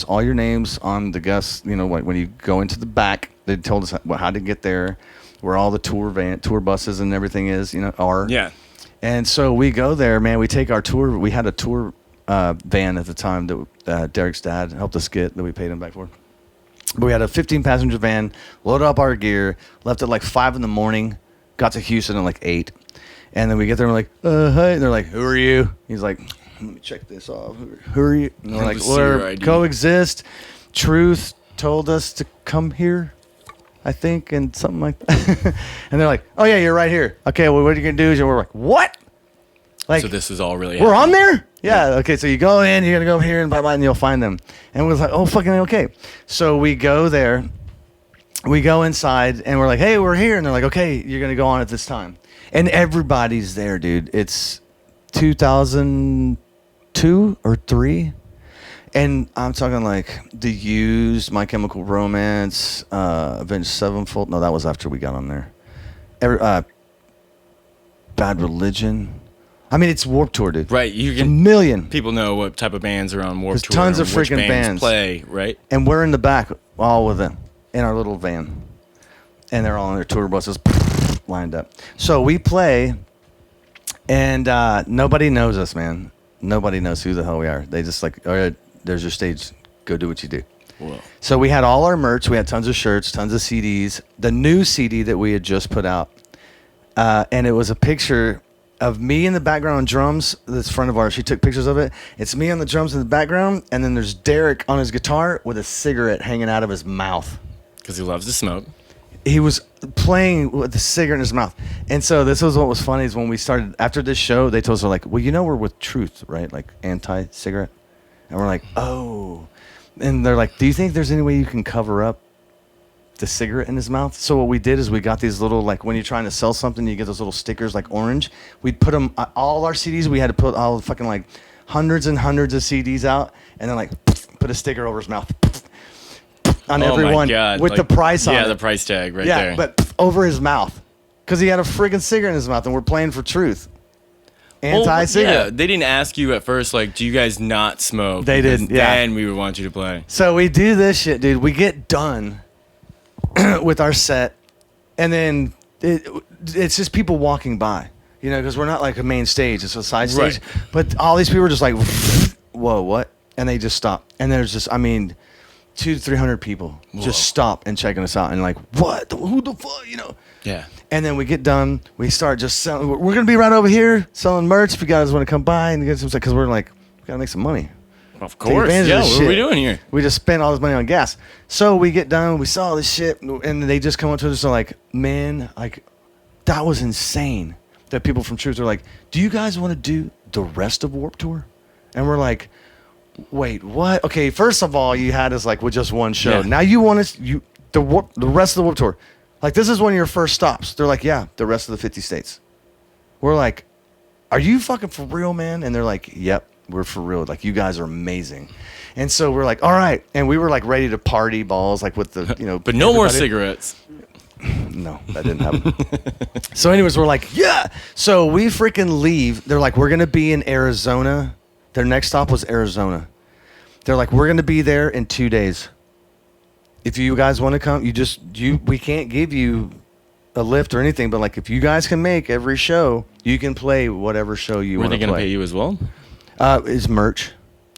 all your names on the guests, when you go into the back. They told us how to get there, where all the tour buses and everything is, are. Yeah. And so we go there, man. We take our tour. We had a tour van at the time that Derek's dad helped us get, that we paid him back for. But we had a 15-passenger van, loaded up our gear, left at like 5 a.m, got to Houston at like 8. And then we get there and we're like, hi. And they're like, who are you? He's like, let me check this off. Who are you? And we're like, we're Coexist. Truth told us to come here, I think, and something like that. And they're like, oh, yeah, you're right here. Okay, well, what are you going to do? And we're like, what? Like, so this is all really we're happening. on there? Yeah, okay, so you go in, you're going to go over here, and blah, blah, and you'll find them. And we're like, oh, fucking okay. So we go there. We go inside, and we're like, hey, we're here. And they're like, okay, you're going to go on at this time. And everybody's there, dude. It's 2002 or 3. And I'm talking like The Used, My Chemical Romance, Avenged Sevenfold. No, that was after we got on there. Bad Religion. I mean, it's Warped Tour, dude. Right, you It's a can. million. People know what type of bands are on Warped There's Tour. tons of and which freaking bands. play, right? And we're in the back, all with them, in our little van. And they're all on their tour buses lined up. So we play, and nobody knows us, man. Nobody knows who the hell we are. They just like, all right, there's your stage. Go do what you do. Whoa. So we had all our merch. We had tons of shirts, tons of CDs. The new CD that we had just put out. And it was a picture of me in the background on drums. That's front of ours. She took pictures of it. It's me on the drums in the background. And then there's Derek on his guitar with a cigarette hanging out of his mouth. Because he loves to smoke. He was playing with the cigarette in his mouth. And so this was what was funny is when we started, after this show, they told us, they're like, well, you know we're with Truth, right? Like anti-cigarette. And we're like, oh. And they're like, do you think there's any way you can cover up the cigarette in his mouth? So what we did is we got these little, like when you're trying to sell something, you get those little stickers like orange. We'd put them, all our CDs, we had to put all fucking like hundreds and hundreds of CDs out and then like put a sticker over his mouth. On every one with like, the price on it. Yeah, the price tag right Yeah, there. but over his mouth. Because he had a friggin' cigarette in his mouth and we're playing for Truth. Anti-cigarette. Yeah, they didn't ask you at first, like, do you guys not smoke? They Because didn't, yeah. Then we would want you to play. So we do this shit, dude. We get done with our set, and then it's just people walking by, you know, because we're not like a main stage. It's a side stage. Right. But all these people are just like, whoa, what? And they just stop. And there's just, I mean, 200 to 300 people just stop and checking us out and like, what? Who the fuck? You know? Yeah. And then we get done. We start just selling. We're going to be right over here selling merch if you guys want to come by and get some stuff because we're like, we got to make some money. Of Take course. advantage Yeah, of this what are we shit. doing here? We just spent all this money on gas. So we get done, we saw this shit, and they just come up to us and like, man, like, that was insane. That people from Truth are like, do you guys want to do the rest of Warped Tour? And we're like, wait, what? Okay, first of all, you had us like with just one show. Yeah. Now you want us the rest of the Warped Tour. Like, this is one of your first stops. They're like, yeah, the rest of the 50 states. We're like, are you fucking for real, man? And they're like, yep, we're for real. Like, you guys are amazing. And so we're like, all right. And we were like ready to party balls, like with the, you know. But no more everybody. cigarettes. No, that didn't happen. So anyways, we're like, yeah. So we freaking leave. They're like, we're going to be in Arizona. Their next stop was Arizona. They're like, we're going to be there in 2 days. If you guys want to come, we can't give you a lift or anything, but like if you guys can make every show, you can play whatever show you Were want to they play. going to pay you as well? Is merch.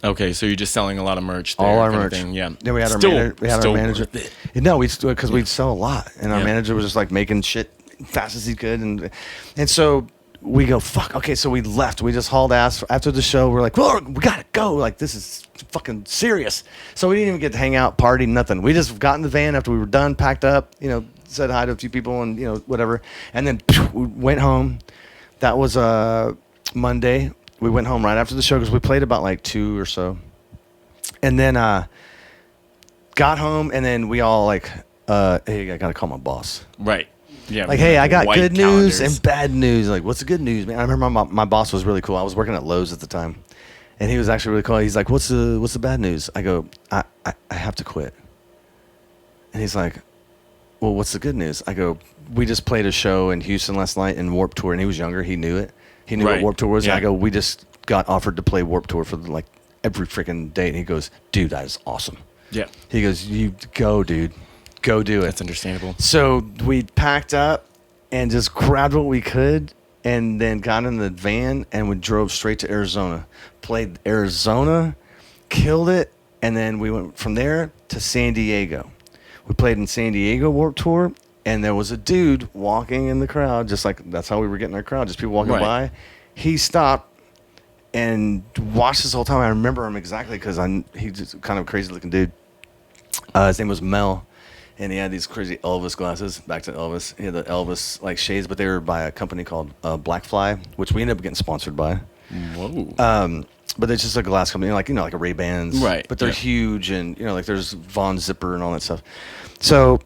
Okay, so you're just selling a lot of merch there. All our kind of merch. thing, yeah. Then we had Still- our manager. worth it. No, because we'd sell a lot, and our Yeah. manager was just like making shit fast as he could, and so we go fuck. Okay, so we left. We just hauled ass after the show. We're like, well, we gotta go. Like, this is fucking serious. So we didn't even get to hang out, party, nothing. We just got in the van after we were done, packed up, you know, said hi to a few people, and you know, whatever, and then we went home. That was Monday. We went home right after the show because we played about like 2 or so. And then got home, and then we all like, hey, I got to call my boss. Right. Yeah. Like, hey, I got white good news calendars. and bad news. Like, what's the good news, man? I remember my boss was really cool. I was working at Lowe's at the time. And he was actually really cool. He's like, what's the bad news? I go, I have to quit. And he's like, well, what's the good news? I go, we just played a show in Houston last night in Warped Tour, and he was younger. He knew it. He knew what Right. Warped Tour was. Yeah. And I go, we just got offered to play Warped Tour for like every freaking day. And he goes, dude, that is awesome. Yeah. He goes, you go, dude. Go do it. That's understandable. So we packed up and just grabbed what we could and then got in the van and we drove straight to Arizona. Played Arizona, killed it, and then we went from there to San Diego. We played in San Diego Warped Tour, and there was a dude walking in the crowd, just like that's how we were getting our crowd, just people walking Right. by. He stopped and watched this whole time. I remember him exactly because he's just kind of a crazy looking dude. His name was Mel. And he had these crazy Elvis glasses. Back to Elvis. He had the Elvis like shades, but they were by a company called Blackfly, which we ended up getting sponsored by. Whoa. But it's just a glass company, like like a Ray-Bans. Right, But they're yeah. huge, and like there's Von Zipper and all that stuff. So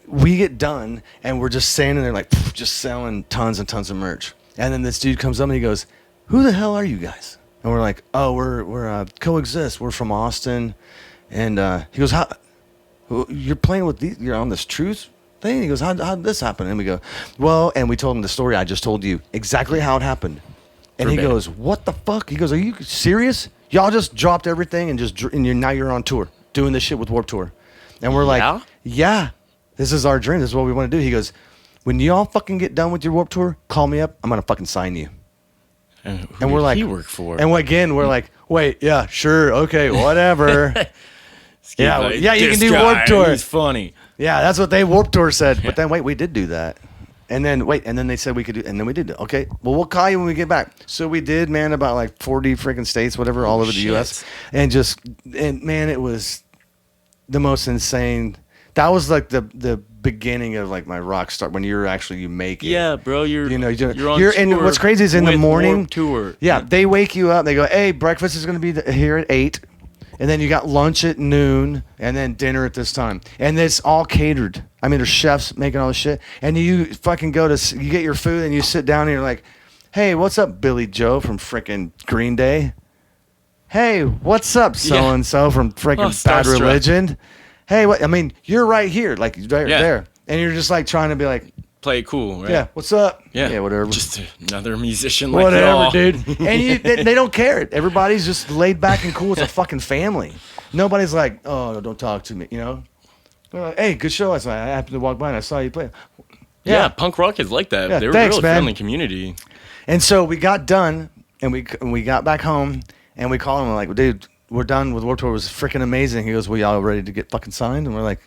we get done, and we're just standing there like just selling tons and tons of merch. And then this dude comes up and he goes, "Who the hell are you guys?" And we're like, "Oh, we're Coexist. We're from Austin." And he goes, "How? You're playing with these? You're on this Truth thing. He goes, how'd this happen? And we go, well, and we told him the story I just told you, exactly how it happened. And he goes, what the fuck? He goes, are you serious? Y'all just dropped everything and now you're on tour doing this shit with Warped Tour. And we're like, yeah, this is our dream. This is what we want to do. He goes, when y'all fucking get done with your Warped Tour, call me up. I'm going to fucking sign you. And we're like, he work for? And again, we're like, wait, yeah, sure, okay, whatever. Yeah, you can do Warped Tour. He's funny. Yeah, that's what they Warped Tour said. But then wait, we did do that. And then they said we could do, and then we did. Okay, well, we'll call you when we get back. So we did, man, about like 40 freaking states, whatever, all over the U.S. And man, it was the most insane. That was like the beginning of like my rock star when you make it. Yeah, bro, you're on tour. And what's crazy is in the morning, Warped Tour. Yeah, they wake you up. They go, hey, breakfast is going to be here at 8. And then you got lunch at noon, and then dinner at this time. And it's all catered. I mean, there's chefs making all this shit. And you fucking you get your food, and you sit down, and you're like, hey, what's up, Billy Joe from frickin' Green Day? Hey, what's up, so-and-so from frickin' Bad Religion? Hey, what? I mean, you're right here, like right there. And you're just like trying to be like, play it cool, right? Yeah, what's up? Yeah, whatever. Just another musician like whatever, y'all. dude. And they don't care. Everybody's just laid back and cool. It's a fucking family. Nobody's like, oh, don't talk to me, you know? They're like, hey, good show. I happened to walk by and I saw you play. Yeah, punk rock is like that. Yeah, They're thanks, a really man. friendly community. And so we got done, and we got back home, and we called him, and we're like, dude, we're done with Warped Tour. It was freaking amazing. He goes, well, y'all ready to get fucking signed? And we're like,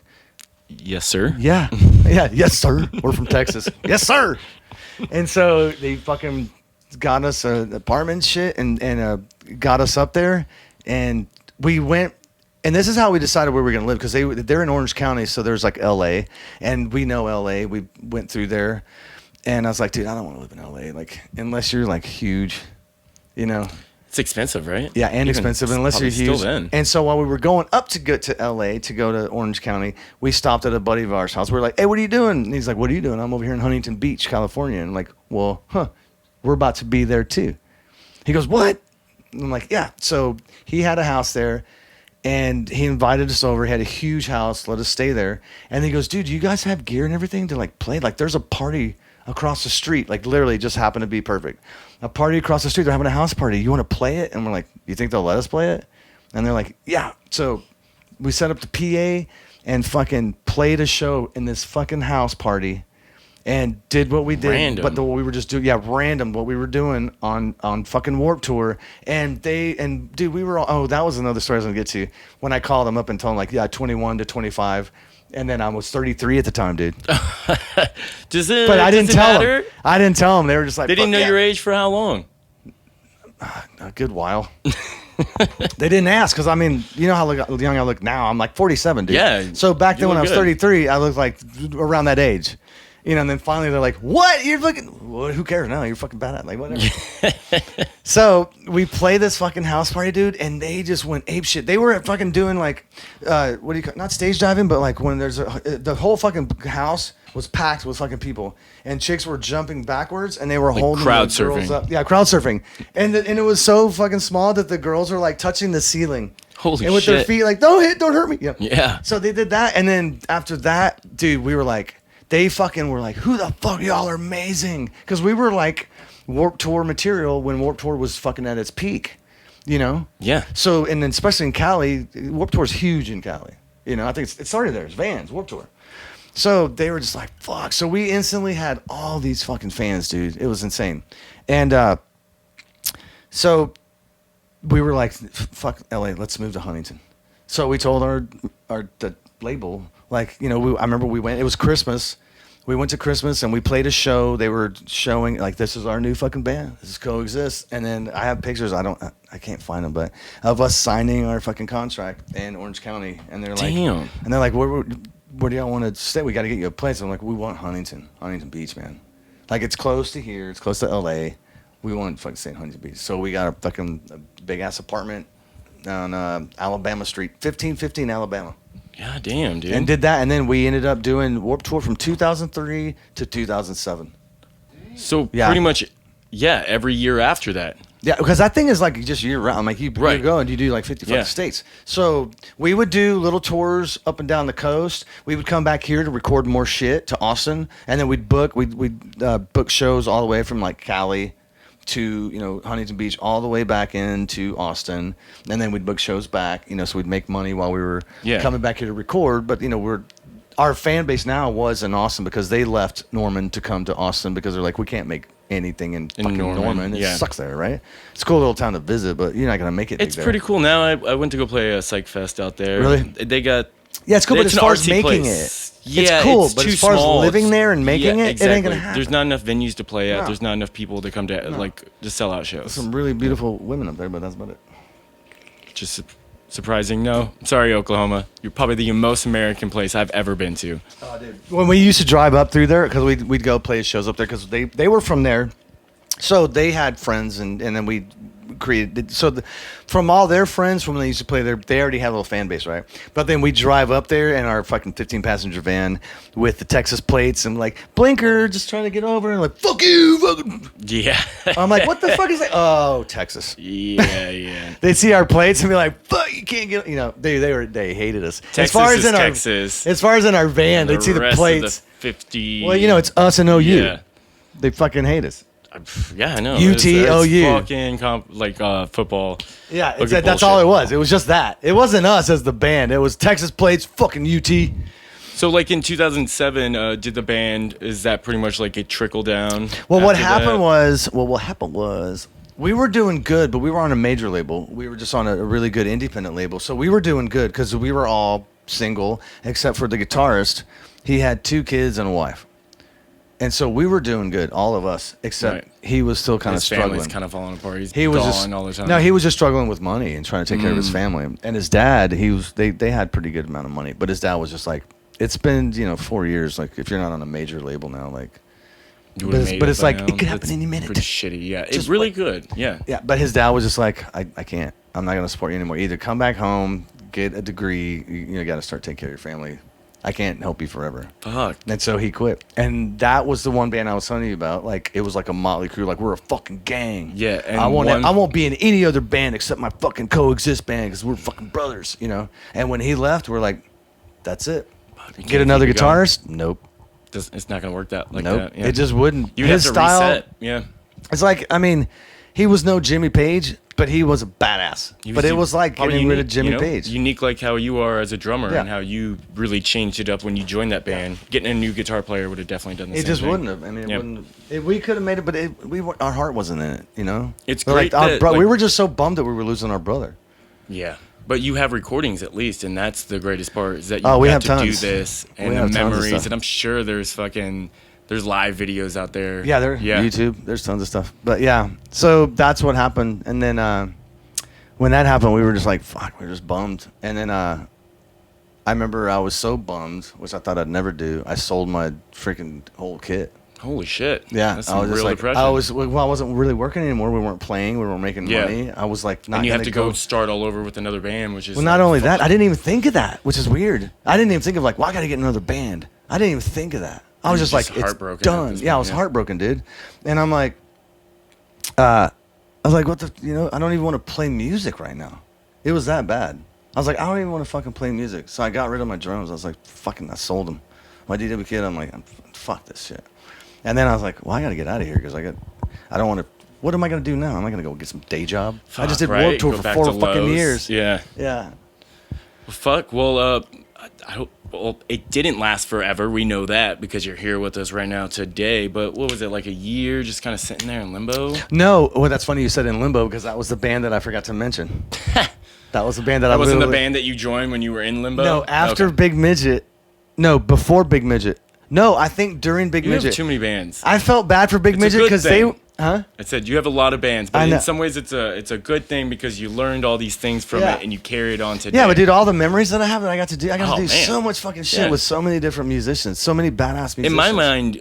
yes, sir. Yeah. Yes, sir. We're from Texas. Yes, sir. And so they fucking got us an apartment and shit and got us up there. And we went, and this is how we decided where we were going to live, because they're in Orange County, so there's like L.A., and we know L.A. We went through there. And I was like, dude, I don't want to live in L.A., like, unless you're like huge, you know. It's expensive, right? Yeah, and expensive unless you're huge. Still then. And so while we were going up to go to LA to go to Orange County, we stopped at a buddy of ours' house. We were like, hey, what are you doing? And he's like, what are you doing? I'm over here in Huntington Beach, California. And I'm like, well, we're about to be there too. He goes, what? And I'm like, yeah. So he had a house there, and he invited us over. He had a huge house, let us stay there. And he goes, dude, do you guys have gear and everything to like play? Like, there's a party across the street, like literally just happened to be perfect. A party across the street, they're having a house party. You want to play it? And we're like, you think they'll let us play it? And they're like, yeah. So we set up the PA and fucking played a show in this fucking house party and did what we did. Random. But what we were just doing, random, what we were doing on fucking Warped Tour. And dude, we were all, that was another story I was going to get to. When I called them up and told them, like, yeah, 21 to 25. And then I was 33 at the time, dude. But I didn't tell them. I didn't tell them. They were just like, they didn't know your age for how long? A good while. They didn't ask, because I mean, you know how young I look now. I'm like 47, dude. Yeah. So back then when I was good. 33, I looked like around that age. You know, and then finally they're like, what? You're fucking, well, who cares now? You're fucking bad at, like, whatever. So we play this fucking house party, dude, and they just went ape shit. They were fucking doing like, what do you call, not stage diving, but like when there's the whole fucking house was packed with fucking people, and chicks were jumping backwards, and they were holding crowd the girls surfing. up. Yeah, crowd surfing. And it was so fucking small that the girls were like touching the ceiling. Holy and with shit. their feet like, don't hurt me. Yeah. So they did that, and then after that, dude, we were like, they fucking were like, who the fuck, y'all are amazing. Because we were like Warped Tour material when Warped Tour was fucking at its peak, you know? Yeah. So, and then especially in Cali, Warped Tour is huge in Cali. You know, I think it started there. It's Vans, Warped Tour. So they were just like, fuck. So we instantly had all these fucking fans, dude. It was insane. And so we were like, fuck LA, let's move to Huntington. So we told the label, like, you know, I remember we went, it was Christmas. We went to Christmas and we played a show. They were showing, like, this is our new fucking band. This is Coexist. And then I have pictures, I can't find them, but of us signing our fucking contract in Orange County. And they're like, damn. And they're like, where do y'all want to stay? We got to get you a place. I'm like, we want Huntington Beach, man. Like, it's close to here. It's close to LA. We want to fucking stay in Huntington Beach. So we got a fucking big ass apartment on Alabama Street, 1515 Alabama. God damn, dude. And did that, and then we ended up doing Warped Tour from 2003 to 2007. So Yeah. pretty much, yeah, every year after that. Yeah, because that thing is like just year round. Like you Right. go and you do like 50 fucking Yeah. states. So we would do little tours up and down the coast. We would come back here to record more shit to Austin, and then we'd book shows all the way from like Cali to Huntington Beach all the way back into Austin, and then we'd book shows back. So we'd make money while we were coming back here to record. But our fan base now was in Austin because they left Norman to come to Austin because they're like, we can't make anything in fucking Norman. It sucks there, right? It's a cool little town to visit, but you're not gonna make it. It's pretty cool. Now I went to go play a Psych Fest out there. Really? They got it's cool, but as an far as artsy making place. it's cool, it's but too as far small. as living there and making it, exactly. it ain't gonna happen. There's not enough venues to play at. No. There's not enough people to come to like just sell out shows. Some really beautiful women up there, but that's about it. Just surprising. No, sorry, Oklahoma. You're probably the most American place I've ever been to. Oh, dude. When we used to drive up through there, because we'd go play shows up there, because they were from there, so they had friends, and then we created. From all their friends from when they used to play there, they already had a little fan base, right? But then we drive up there in our fucking 15-passenger van with the Texas plates and like blinker, just trying to get over, and like fuck you, fucking. Yeah. I'm like, what the fuck is that? Oh, Texas. Yeah. They'd see our plates and be like, "Fuck, you can't get." They hated us. Texas is Texas. As far as in our van, they'd see the rest of plates. 50. Well, it's us and OU. Yeah. They fucking hate us. Yeah, I know. UT, It's OU. fucking football. Yeah, Looking that's all it bullshit. was. It was just that. It wasn't us as the band. It was Texas plates, fucking UT. So, like in 2007, did the band? Is that pretty much like a trickle down? Well, what after happened that? was we were doing good, but we were on a major label. We were just on a really good independent label. So we were doing good because we were all single, except for the guitarist. He had 2 kids and a wife. And so we were doing good, all of us, except he was still kind of His struggling. family's kind of falling apart. He was gone just all the time. No, he was just struggling with money and trying to take care of his family. And his dad, they had pretty good amount of money, but his dad was just like, it's been 4 years. Like if you're not on a major label now, like, You would've made but it's by like now. it could happen That's any minute. Pretty shitty. Yeah, Just it's really like- good. Yeah. Yeah, but his dad was just like, I can't. I'm not gonna support you anymore. Either come back home, get a degree. You got to start taking care of your family. I can't help you forever. Fuck. And so he quit. And that was the one band I was telling you about. Like it was like a motley crew. Like we're a fucking gang. Yeah, and I won't be in any other band except my fucking Coexist band because we're fucking brothers. And when he left, we're like, that's it. You Get can't another keep it going. guitarist? Nope. It's not gonna work that like Nope. that. Yeah. It just wouldn't. You'd His have to style. reset. Yeah. It's like, he was no Jimmy Page, but he was a badass. But it was like probably getting rid of unique, Jimmy Page. Unique like how you are as a drummer Yeah. and how you really changed it up when you joined that band. Getting a new guitar player would have definitely done the It same just thing. wouldn't have. It Yeah. wouldn't. We could have made it, but our heart wasn't in it. It's We're great Like, that, we like- were just so bummed that we were losing our brother. Yeah. But you have recordings at least, and that's the greatest part is that you We got have to tons. do this and We the have tons of memories. stuff. And I'm sure there's live videos out there. Yeah, YouTube. There's tons of stuff. But yeah, so that's what happened. And then when that happened, we were just like, fuck, we were just bummed. And then I remember I was so bummed, which I thought I'd never do. I sold my freaking whole kit. Holy shit. Yeah, That's I some was just real like, depression. I wasn't really working anymore. We weren't playing. We weren't making money. I was like, not and you have gonna to go start all over with another band, which is Well, not only that, I didn't even think of that, which is weird. I didn't even think of like, well, I got to get another band. I didn't even think of that. I was You're just like, just it's heartbroken at done. this Yeah, I point, was yeah. heartbroken, dude. And I'm like, what the, I don't even want to play music right now. It was that bad. I was like, I don't even want to fucking play music. So I got rid of my drums. I was like, fucking, I sold them. My DW kid, I'm like, fuck this shit. And then I was like, well, I got to get out of here because I don't want to. What am I going to do now? Am I going to go get some day job? I just did Warped Tour Go for back 4 to fucking Lowe's. years. Yeah. Yeah. Well, fuck. Well, I hope. Well, it didn't last forever. We know that because you're here with us right now today. But what was it, like a year, just kind of sitting there in limbo? No, well, that's funny you said in limbo because that was the band that I forgot to mention. That was the band that I That wasn't the literally- band that you joined when you were in limbo. No, after Okay. Big Midget. No, before Big Midget. No, I think during Big You Midget. have too many bands. I felt bad for Big It's a Midget good because thing. they. Huh? I said you have a lot of bands, I but know. in some ways it's a good thing because you learned all these things from Yeah. it and you carry it on today. Yeah, but dude, all the memories that I have that I got to do, I got Oh, to do man. so much fucking shit Yeah. with so many different musicians, so many badass musicians. In my mind,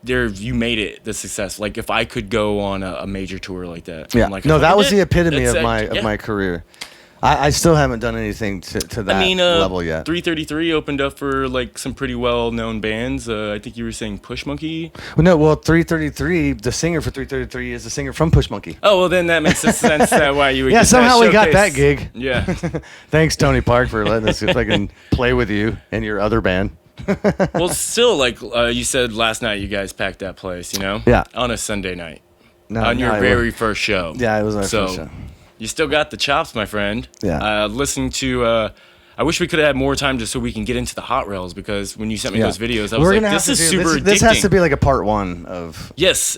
you made it the success. Like if I could go on a major tour like that, Yeah. I'm like, No, I that fucking was did. the epitome It's of like, my career. I still haven't done anything to that level yet. 333 opened up for like some pretty well-known bands. I think you were saying Push Monkey. Well, 333. The singer for 333 is the singer from Push Monkey. Oh well, then that makes sense. Why you would Yeah, get somehow that we got that showcase. gig. Yeah. Thanks, Tony Park, for letting us see if I can play with you and your other band. Well, still, like you said last night, you guys packed that place. You know. Yeah. On a Sunday night. No, On your no, very first show. Yeah, it was our So, first show. you still got the chops, my friend. Yeah. Listening to. I wish we could have had more time just so we can get into the hot rails because when you sent me those videos, I was like, this is super addicting. This has to be like a part one of. Yes,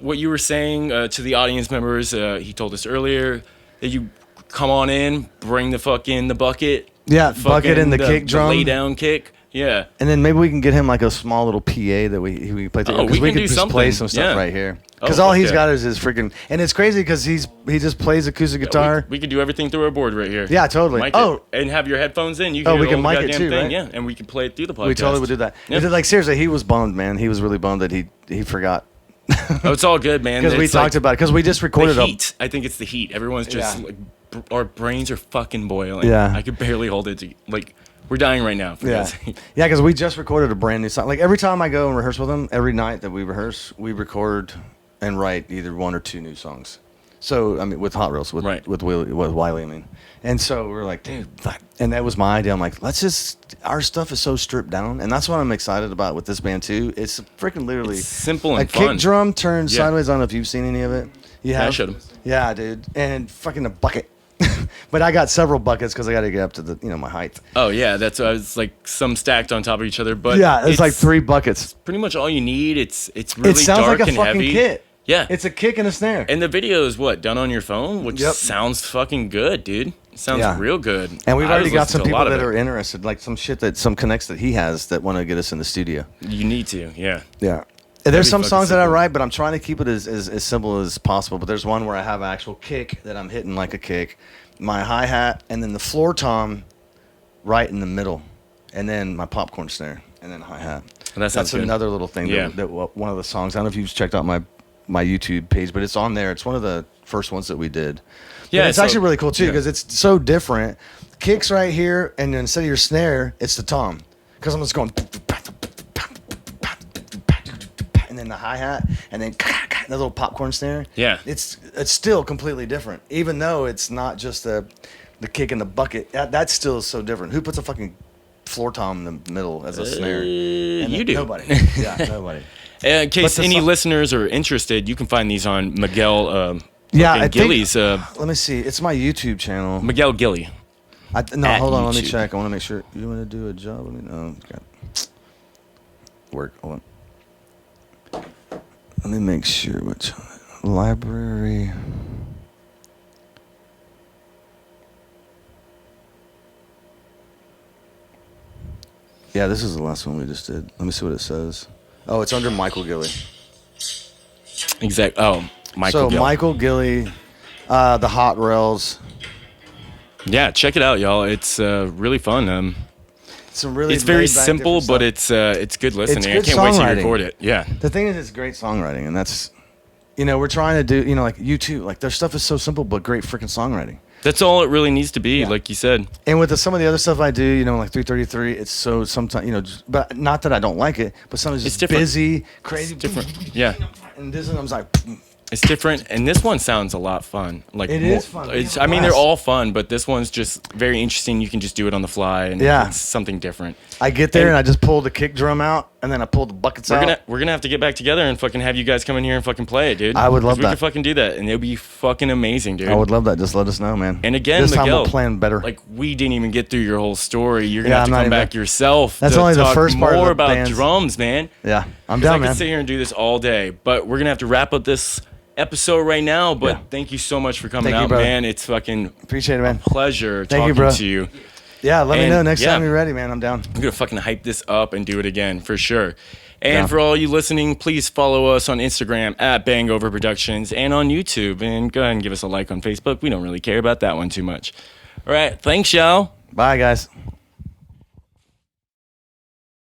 what you were saying to the audience members, he told us earlier that you come on in, bring the bucket. Yeah, fucking bucket and the kick drum. The lay down kick. Yeah. And then maybe we can get him like a small little PA that we play through. Oh, we can could do just something. play some stuff Yeah. right here. Because Oh, all he's yeah. got is his freaking. And it's crazy because he just plays acoustic guitar. We could do everything through our board right here. Yeah, totally. Mic Oh. it, and have your headphones in. You Oh, can we hear can the whole mic it goddamn too, thing. right? Yeah, and we can play it through the podcast. We totally would do that. Yeah. Like seriously, he was bummed, man. He was really bummed that he forgot. Oh, it's all good, man. Because we It's talked about it. Because we just recorded the a. heat. I think it's the heat. Everyone's just Yeah. like, our brains are fucking boiling. Yeah. I could barely hold it. We're dying right now. For Yeah, God's sake. yeah, because we just recorded a brand new song. Like every time I go and rehearse with him, every night that we rehearse, we record and write either one or two new songs. So I mean, with Hot Reels, with Right. with Wiley, I mean, and so we're like, dude, fuck. And that was my idea. I'm like, our stuff is so stripped down, and that's what I'm excited about with this band too. It's freaking literally It's simple a and fun. kick drum turned Yeah. sideways. I don't know if you've seen any of it. You Yeah, I have? showed 'em. Yeah, dude, and fucking a bucket. But I got several buckets because I got to get up to the my height. Oh yeah, that's it's like some stacked on top of each other. But Yeah, it's like 3 buckets. pretty much all you need. It's really It sounds dark like a and fucking heavy. kit. Yeah, It's a kick and a snare. and the video is done on your phone, which Yep. sounds fucking good, dude. It sounds Yeah. real good. And we've I already was got listening some to a people lot of that it. are interested, like some connects that he has that want to get us in the studio. You need to, yeah. Yeah. And there's some fucking songs that I simple. write, but I'm trying to keep it as simple as possible. But there's one where I have an actual kick that I'm hitting like a kick, my hi-hat, and then the floor tom right in the middle, and then my popcorn snare, and then hi-hat. Well, that sounds That's good. another little thing Yeah. that one of the songs, I don't know if you've checked out my YouTube page, but it's on there. It's one of the first ones that we did. Yeah, But it's so- actually really cool too yeah. because it's so different. Kicks right here, and then instead of your snare, it's the tom. Because I'm just going, and then the hi hat, and then the little popcorn snare. Yeah. it's still completely different, even though it's not just the kick in the bucket. That's still so different. Who puts a fucking floor tom in the middle as a snare? And you do. Nobody. Yeah, nobody. In case But the any song- listeners are interested, you can find these on Miguel. Yeah, fucking I think- Gilly's. Let me see. It's my YouTube channel. Miguel Gilly. No, at hold on. Let me YouTube. check. I want to make sure. You want to do a job? Let me know. God. Work. Hold on. Let me make sure which library. Yeah, this is the last one we just did. Let me see what it says. Oh, it's under Michael Gilly. Exact. Oh, Michael. So Gilly. Michael Gilly, the Hot Rails. Yeah, check it out, y'all. It's really fun. Some really. It's very laid-back, simple, different but stuff. it's good listening. good I can't wait to songwriting. record it. Yeah. The thing is, it's great songwriting, and that's, we're trying to do, like you too. Like their stuff is so simple, but great freaking songwriting. That's all it really needs to be, Yeah. like you said. And with some of the other stuff I do, like 333, it's so sometimes, but not that I don't like it, but sometimes It's it's different. busy, crazy, Different. Yeah. And this one, I was like, It's different, and this one sounds a lot fun. Like It is fun. It's, We have I mean, blast. they're all fun, but this one's just very interesting. You can just do it on the fly, and Yeah. it's something different. I get there And- and I just pull the kick drum out, and then I pull the buckets out. We're gonna have to get back together and fucking have you guys come in here and fucking play it, dude. I would love 'Cause we that. could fucking do that, and it'll be fucking amazing, dude. I would love that. Just let us know, man. And again, this time Miguel, we'll plan better. Like we didn't even get through your whole story. You're gonna Yeah, have to I'm not come even- back yourself. That's to only the talk first part of more the about band's- drums, man. Yeah, I'm 'Cause I down, could man. sit here and do this all day, but we're gonna have to wrap up this episode right now. But Yeah. thank you so much for coming Thank you, out, brother. man. It's fucking Appreciate it, man. pleasure Thank you, talking bro. to you. Yeah, let me And, know next yeah. time you're ready, man. I'm down. I'm gonna fucking hype this up and do it again for sure. And Yeah. for all you listening, please follow us on Instagram at BANGover Productions and on YouTube. And go ahead and give us a like on Facebook. We don't really care about that one too much. All right, thanks, y'all. Bye, guys.